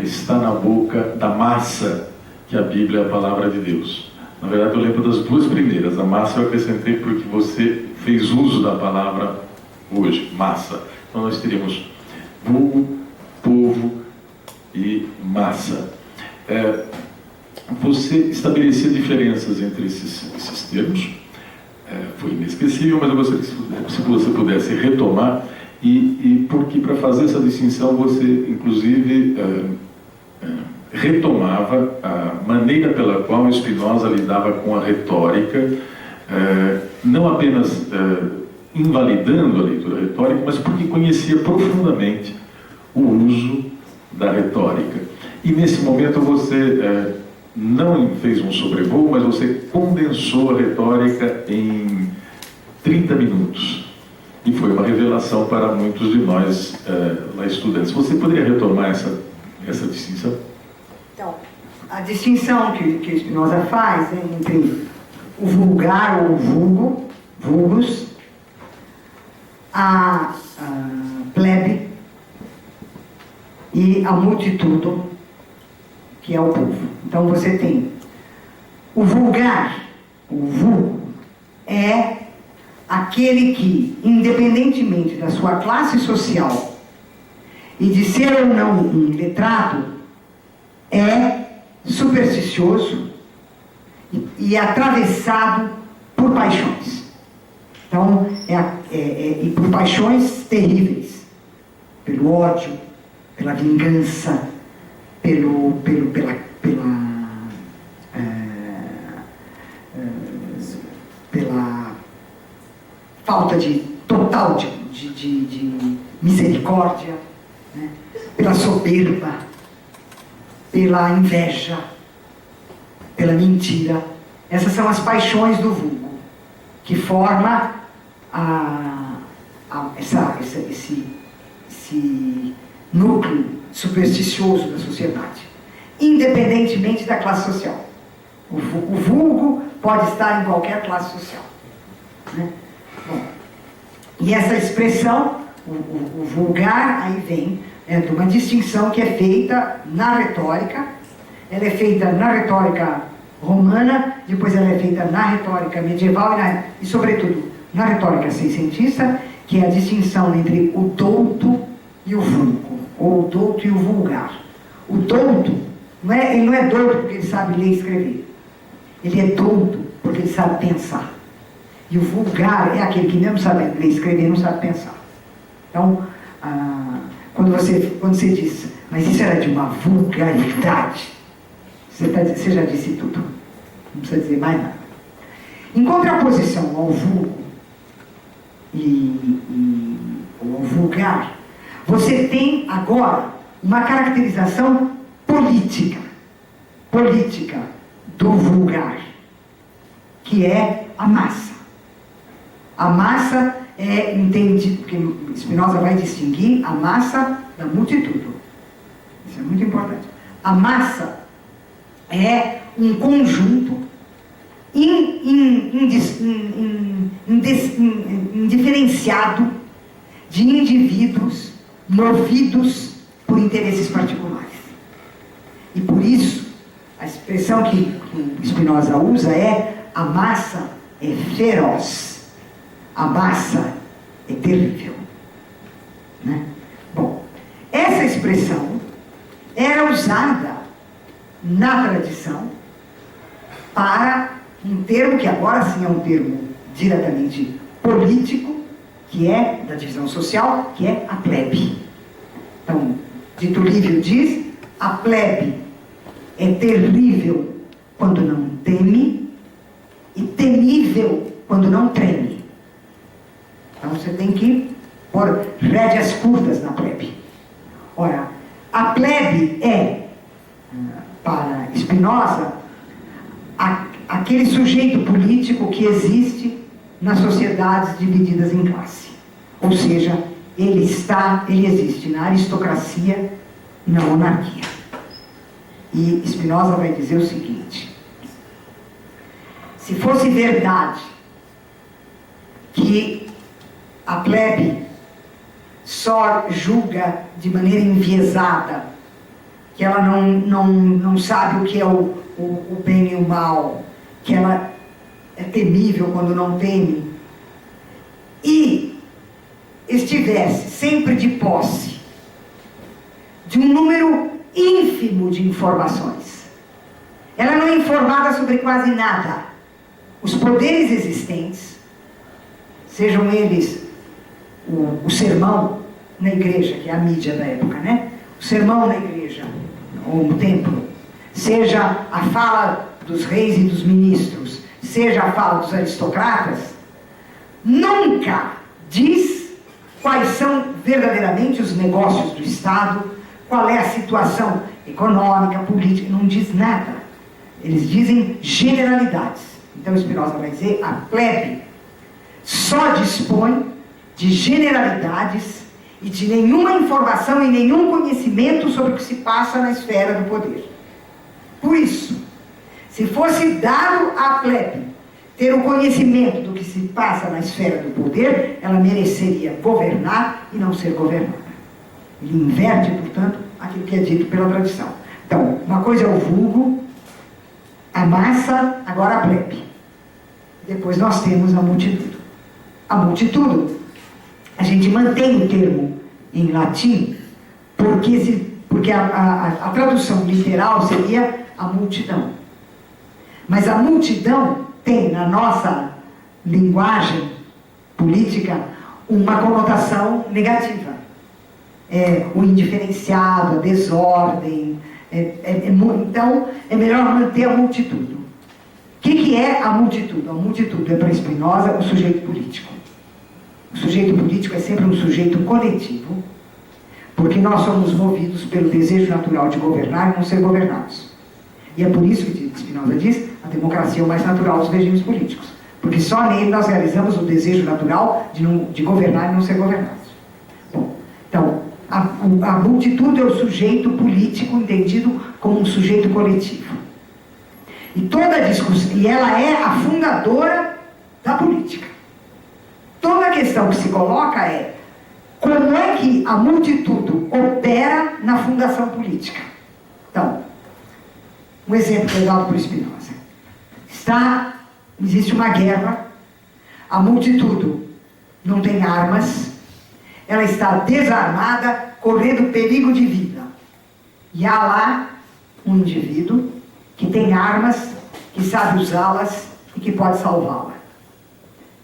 está na boca da massa que a Bíblia é a palavra de Deus. Na verdade, eu lembro das duas primeiras. A massa eu acrescentei porque você fez uso da palavra hoje, massa. Então nós teríamos vulgo, povo e massa. Você estabelecia diferenças entre esses termos. Foi inesquecível, mas eu gostaria que se você pudesse retomar. E porque para fazer essa distinção você, inclusive, retomava a maneira pela qual Spinoza lidava com a retórica, não apenas invalidando a leitura retórica, mas porque conhecia profundamente o uso da retórica. E nesse momento você não fez um sobrevoo, mas você condensou a retórica em 30 minutos. E foi uma revelação para muitos de nós lá estudantes. Você poderia retomar essa distinção? Então, a distinção que Spinoza faz entre o vulgar ou o vulgo, vulgus, a plebe e a multitudo, que é o povo. Então você tem o vulgar, o vulgo, é aquele que, independentemente da sua classe social e de ser ou não um letrado, é supersticioso e atravessado por paixões. Então, e por paixões terríveis, pelo ódio, pela vingança, pela falta total de misericórdia, né? Pela soberba, pela inveja, pela mentira. Essas são as paixões do vulgo, que forma esse núcleo supersticioso da sociedade, independentemente da classe social. O vulgo pode estar em qualquer classe social, né? Bom, e essa expressão, o vulgar, aí vem de uma distinção que é feita na retórica. Ela é feita na retórica romana, depois ela é feita na retórica medieval e sobretudo, na retórica seiscentista, que é a distinção entre o douto e o vulgo, ou o douto e o vulgar. O douto, ele não é douto porque ele sabe ler e escrever. Ele é douto porque ele sabe pensar. E o vulgar é aquele que, mesmo sabendo ler e escrever, não sabe pensar. Então, Quando você diz, mas isso era de uma vulgaridade, você já disse tudo. Não precisa dizer mais nada. Em contraposição ao vulgo ou ao vulgar, você tem agora uma caracterização política do vulgar, que é a massa. A massa entende, porque Spinoza vai distinguir a massa da multitude. Isso é muito importante. A massa é um conjunto indiferenciado de indivíduos movidos por interesses particulares. E por isso, a expressão que Spinoza usa é: a massa é feroz. A massa é terrível. Né? Bom, essa expressão era usada na tradição para um termo que agora sim é um termo diretamente político, que é da divisão social, que é a plebe. Então, Tito Livio diz: a plebe é terrível quando não teme e temível quando não treme. Então você tem que pôr rédeas curtas na plebe. Ora, a plebe é, para Spinoza, aquele sujeito político que existe nas sociedades divididas em classe. Ou seja, ele existe na aristocracia e na monarquia. E Spinoza vai dizer o seguinte: se fosse verdade que a plebe só julga de maneira enviesada, que ela não sabe o que é o bem e o mal, que ela é temível quando não teme, e estivesse sempre de posse de um número ínfimo de informações, ela não é informada sobre quase nada. Os poderes existentes, sejam eles o sermão na igreja, que é a mídia da época, né? O sermão na igreja, ou no templo, seja a fala dos reis e dos ministros, seja a fala dos aristocratas, nunca diz quais são verdadeiramente os negócios do Estado, qual é a situação econômica, política, não diz nada. Eles dizem generalidades. Então Spinoza vai dizer: a plebe só dispõe de generalidades e de nenhuma informação e nenhum conhecimento sobre o que se passa na esfera do poder. Por isso, se fosse dado à plebe ter o conhecimento do que se passa na esfera do poder, ela mereceria governar e não ser governada. Ele inverte, portanto, aquilo que é dito pela tradição. Então, uma coisa é o vulgo, a massa, agora a plebe. Depois nós temos a multitude. A multitude, a gente mantém o termo em latim, porque a tradução literal seria a multidão. Mas a multidão tem na nossa linguagem política uma conotação negativa. O indiferenciado, a desordem. Então, é melhor manter a multitude. O que é a multitude? A multitude é, para Spinoza, o sujeito político. O sujeito político é sempre um sujeito coletivo, porque nós somos movidos pelo desejo natural de governar e não ser governados. E é por isso que Spinoza diz: a democracia é o mais natural dos regimes políticos, porque só nele nós realizamos o desejo natural de governar e não ser governados. Bom, então, a multitude é o sujeito político entendido como um sujeito coletivo. E toda a discussão, e ela é a fundadora da política. Toda a questão que se coloca é: como é que a multitude opera na fundação política? Então, um exemplo que é dado por Spinoza. Existe uma guerra, a multitude não tem armas, ela está desarmada, correndo perigo de vida. E há lá um indivíduo que tem armas, que sabe usá-las e que pode salvá-la.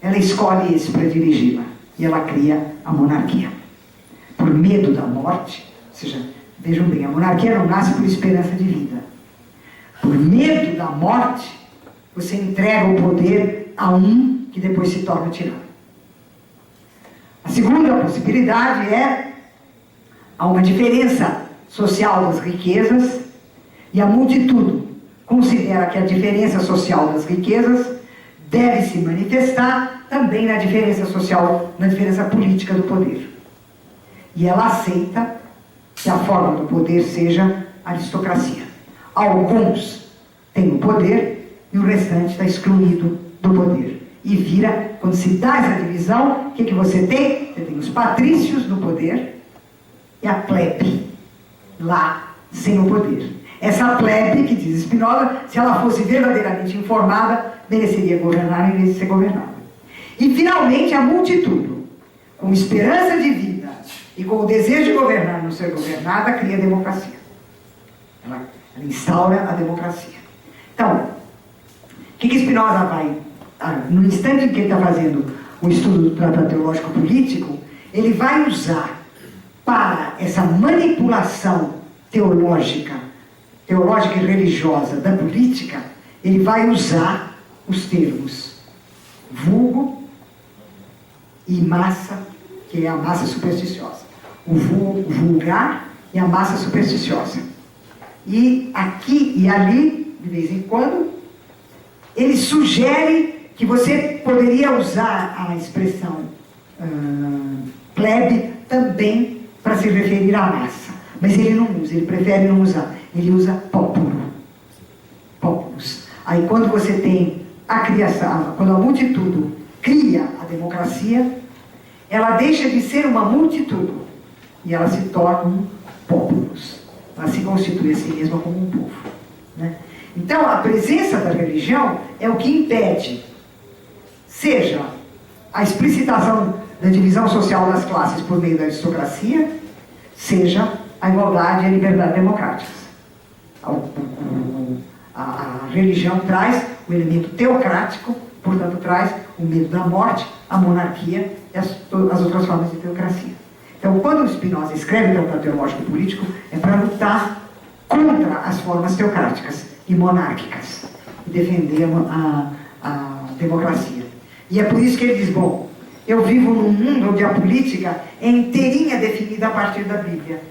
Ela escolhe esse para dirigi-la e ela cria a monarquia. por medo da morte, ou seja, vejam bem, a monarquia não nasce por esperança de vida. Por medo da morte, você entrega o poder a um que depois se torna tirano. A segunda possibilidade é há uma diferença social das riquezas e a multitude considera que a diferença social das riquezas deve se manifestar também na diferença social, na diferença política do poder. E ela aceita que a forma do poder seja aristocracia. Alguns têm o poder e o restante está excluído do poder. E vira, quando se dá essa divisão, o que você tem? Você tem os patrícios no poder e a plebe lá sem o poder. Essa plebe, que diz Spinoza, se ela fosse verdadeiramente informada, mereceria governar em vez de ser governada. E finalmente a multitude, com esperança de vida e com o desejo de governar e não ser governada, cria a democracia. Ela instaura a democracia. Então, o que Spinoza vai, no instante em que ele está fazendo o estudo do Tratado Teológico Político, ele vai usar para essa manipulação teológica e religiosa da política, ele vai usar os termos vulgo e massa, que é a massa supersticiosa. O vulgar e a massa supersticiosa. E aqui e ali, de vez em quando, ele sugere que você poderia usar a expressão plebe também para se referir à massa. Mas ele não usa, ele prefere não usar. Ele usa populus. Aí quando você tem a criação, quando a multitude cria a democracia, ela deixa de ser uma multitude e ela se torna um populus. Ela se constitui a si mesma como um povo, né? Então a presença da religião é o que impede, seja a explicitação da divisão social das classes por meio da aristocracia, seja a igualdade e a liberdade democráticas. A religião traz o elemento teocrático, portanto traz o medo da morte, a monarquia e as outras formas de teocracia. Então, quando o Spinoza escreve o Tratado Teológico Político, é para lutar contra as formas teocráticas e monárquicas e defender a democracia. E é por isso que ele diz, bom, eu vivo num mundo onde a política é inteirinha definida a partir da Bíblia.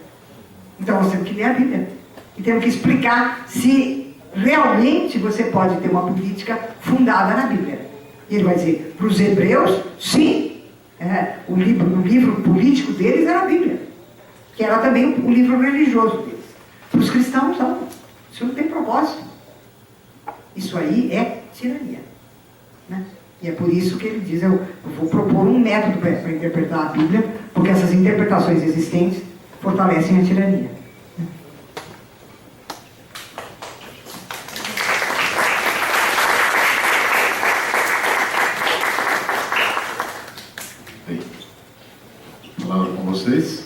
Então nós temos que ler a Bíblia e temos que explicar se realmente você pode ter uma política fundada na Bíblia. E ele vai dizer, para os hebreus, sim, o livro político deles era a Bíblia, que era também o livro religioso deles. Para os cristãos, não. Isso não tem propósito. Isso aí é tirania, né? E é por isso que ele diz, eu vou propor um método para interpretar a Bíblia, porque essas interpretações existentes fortalecem a tirania. Bem, palavra com vocês.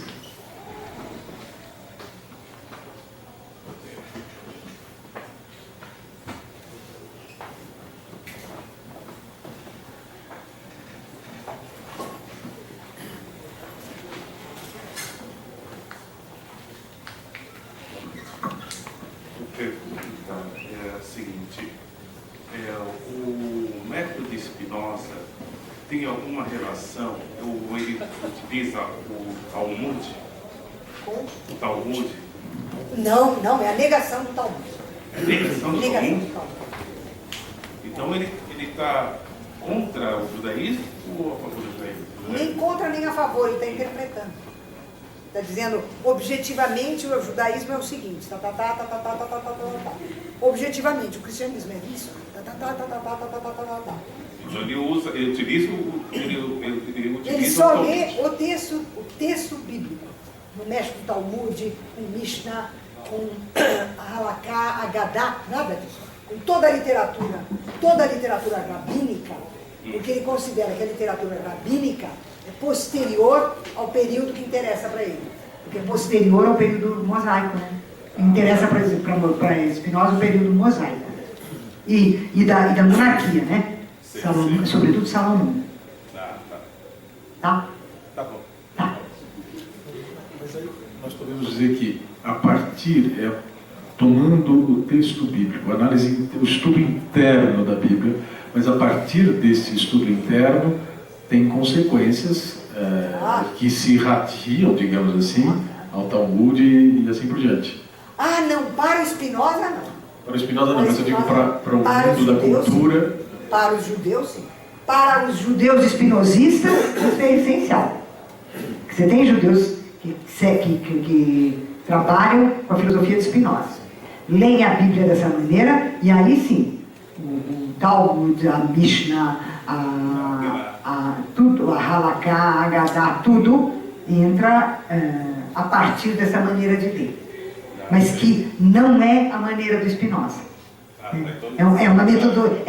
É a seguinte, o método de Spinoza tem alguma relação, ou ele utiliza o Talmud? O Talmud? Não, é a negação do Talmud. É a negação do Negação Talmud? do Talmud. Então ele está contra o judaísmo ou a favor do judaísmo? Nem contra nem a favor, ele está interpretando. Está dizendo, objetivamente, o judaísmo é o seguinte, objetivamente, o cristianismo é isso, Então ele utiliza ele só lê o texto bíblico. Não mexe com Talmud, com Mishnah, com Halaká, Agadá, nada disso. Com toda a literatura rabínica, porque ele considera que a literatura rabínica é posterior ao período que interessa para ele. Porque é posterior ao período mosaico, né? Interessa, por exemplo, para Spinoza o período mosaico. E da monarquia, né? Sim, Salomão, sim. sobretudo Salomão. Tá. Tá? Tá bom. Tá. Mas aí nós podemos dizer que, a partir, tomando o texto bíblico, o estudo interno da Bíblia, mas a partir desse estudo interno, tem consequências que se irradiam, digamos assim, ao Talmud e assim por diante. Ah, não, para o Spinoza não. Para o Spinoza não, mas eu digo para o mundo da cultura. Para os judeus, sim. Para os judeus espinosistas, isso é essencial. Você tem judeus que trabalham com a filosofia de Spinoza. Leem a Bíblia dessa maneira, e aí sim, o Talmud, a Mishnah, tudo, a Halaká, a Agadá, tudo entra a partir dessa maneira de ler. Mas que não é a maneira do Spinoza. É uma metodologia.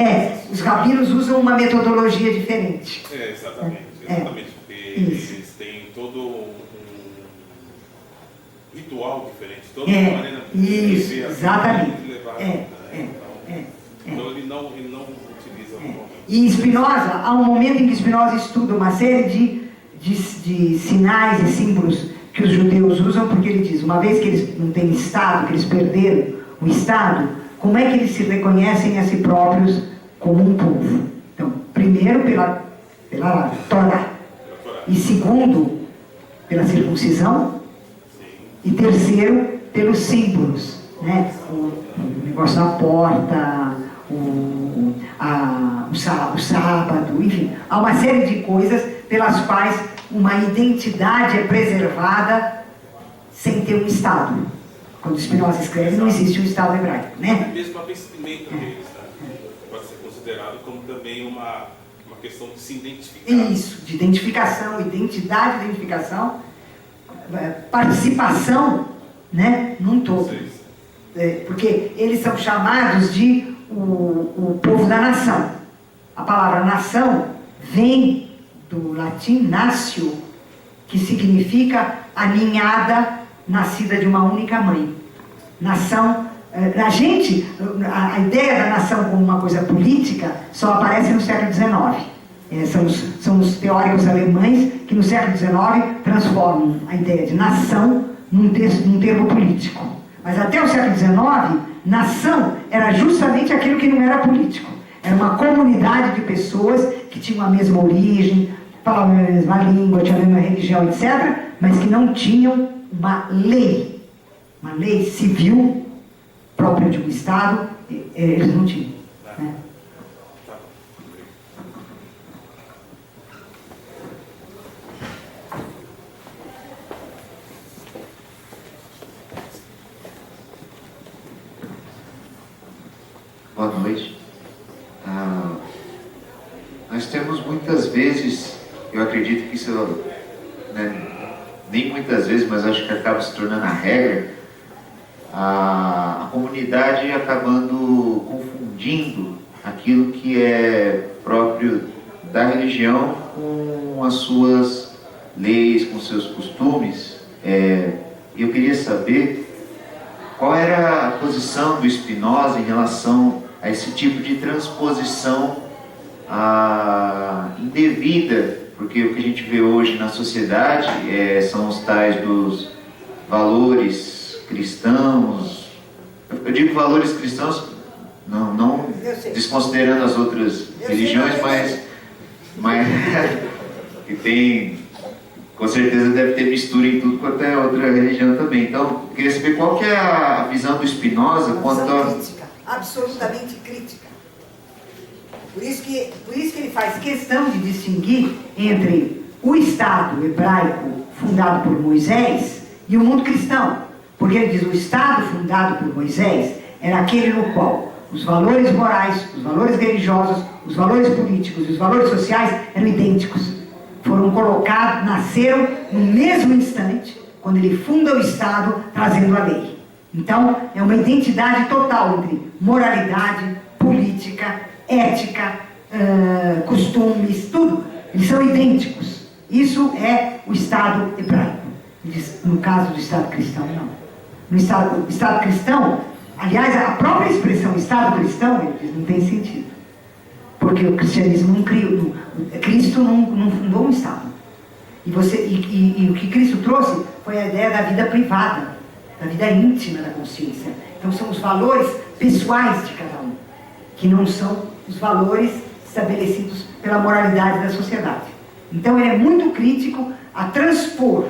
Os rabinos usam uma metodologia diferente. Exatamente. Porque eles têm todo um ritual diferente, toda uma maneira de isso, exatamente. Então ele não utiliza E Spinoza, há um momento em que Spinoza estuda uma série de sinais e símbolos que os judeus usam, porque ele diz, uma vez que eles não têm Estado, que eles perderam o Estado, como é que eles se reconhecem a si próprios como um povo? Então, primeiro pela Torá, e segundo pela circuncisão, e terceiro pelos símbolos, né? O negócio da porta, o sábado, enfim, há uma série de coisas pelas quais uma identidade é preservada sem ter um Estado. Quando Spinoza escreve, não existe um Estado hebraico, né? Mesmo a vestimenta deles, pode ser considerado como também uma questão de se identificar. Isso, de identificação, identidade, participação, né, num todo. Porque eles são chamados de o povo da nação. A palavra nação vem do latim natio, que significa a ninhada nascida de uma única mãe. Nação, a ideia da nação como uma coisa política só aparece no século XIX. São os teóricos alemães que no século XIX transformam a ideia de nação num termo político. Mas até o século XIX, nação era justamente aquilo que não era político. Era uma comunidade de pessoas que tinham a mesma origem, falavam a mesma língua, tinham a mesma religião, etc., mas que não tinham uma lei civil própria de um Estado, eles não tinham. Né? Boa noite. Nós temos muitas vezes, eu acredito que isso, né, nem muitas vezes, mas acho que acaba se tornando a regra, a comunidade acabando confundindo aquilo que é próprio da religião com as suas leis, com seus costumes. Eu queria saber qual era a posição do Spinoza em relação a esse tipo de transposição indevida, porque o que a gente vê hoje na sociedade são os tais dos valores cristãos. Eu digo valores cristãos não desconsiderando as outras religiões, mas que tem, com certeza deve ter mistura em tudo quanto é outra religião também. Então, eu queria saber qual que é a visão do Spinoza quanto a... Crítica, absolutamente crítica. Por isso que ele faz questão de distinguir entre o Estado hebraico fundado por Moisés e o mundo cristão. Porque ele diz, o Estado fundado por Moisés era aquele no qual os valores morais, os valores religiosos, os valores políticos e os valores sociais eram idênticos. Foram colocados, nasceram no mesmo instante, quando ele funda o Estado, trazendo a lei. Então, é uma identidade total entre moralidade, política, ética, costumes, tudo. Eles são idênticos. Isso é o Estado hebraico. No caso do Estado cristão, não. No Estado cristão, aliás, a própria expressão Estado cristão, ele diz, não tem sentido. Porque o cristianismo não criou, Cristo não fundou um Estado. E o que Cristo põe a ideia da vida privada, da vida íntima da consciência. Então são os valores pessoais de cada um, que não são os valores estabelecidos pela moralidade da sociedade. Então ele é muito crítico a transpor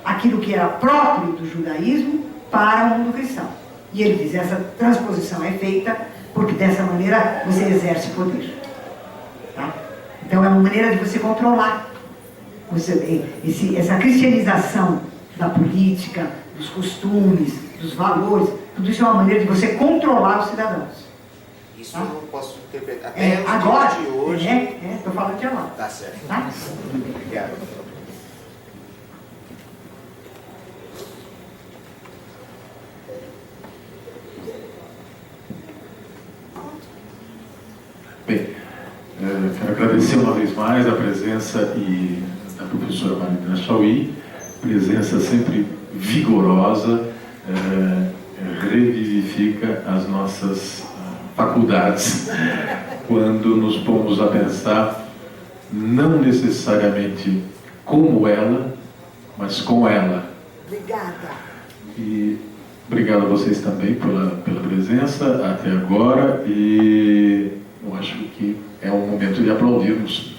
aquilo que era próprio do judaísmo para o mundo cristão. E ele diz, essa transposição é feita porque dessa maneira você exerce poder. Tá? Então é uma maneira de você controlar. Essa cristianização da política, dos costumes, dos valores, tudo isso é uma maneira de você controlar os cidadãos. Isso tá? eu posso interpretar. Até os agora, dias de hoje. estou falando de agora. Tá certo. Tá? Obrigado. Bem, quero agradecer uma vez mais a presença da professora Marina Chauí, presença sempre vigorosa, revivifica as nossas faculdades quando nos pomos a pensar não necessariamente como ela, mas com ela. Obrigada. E obrigado a vocês também pela presença até agora, e eu acho que é um momento de aplaudirmos.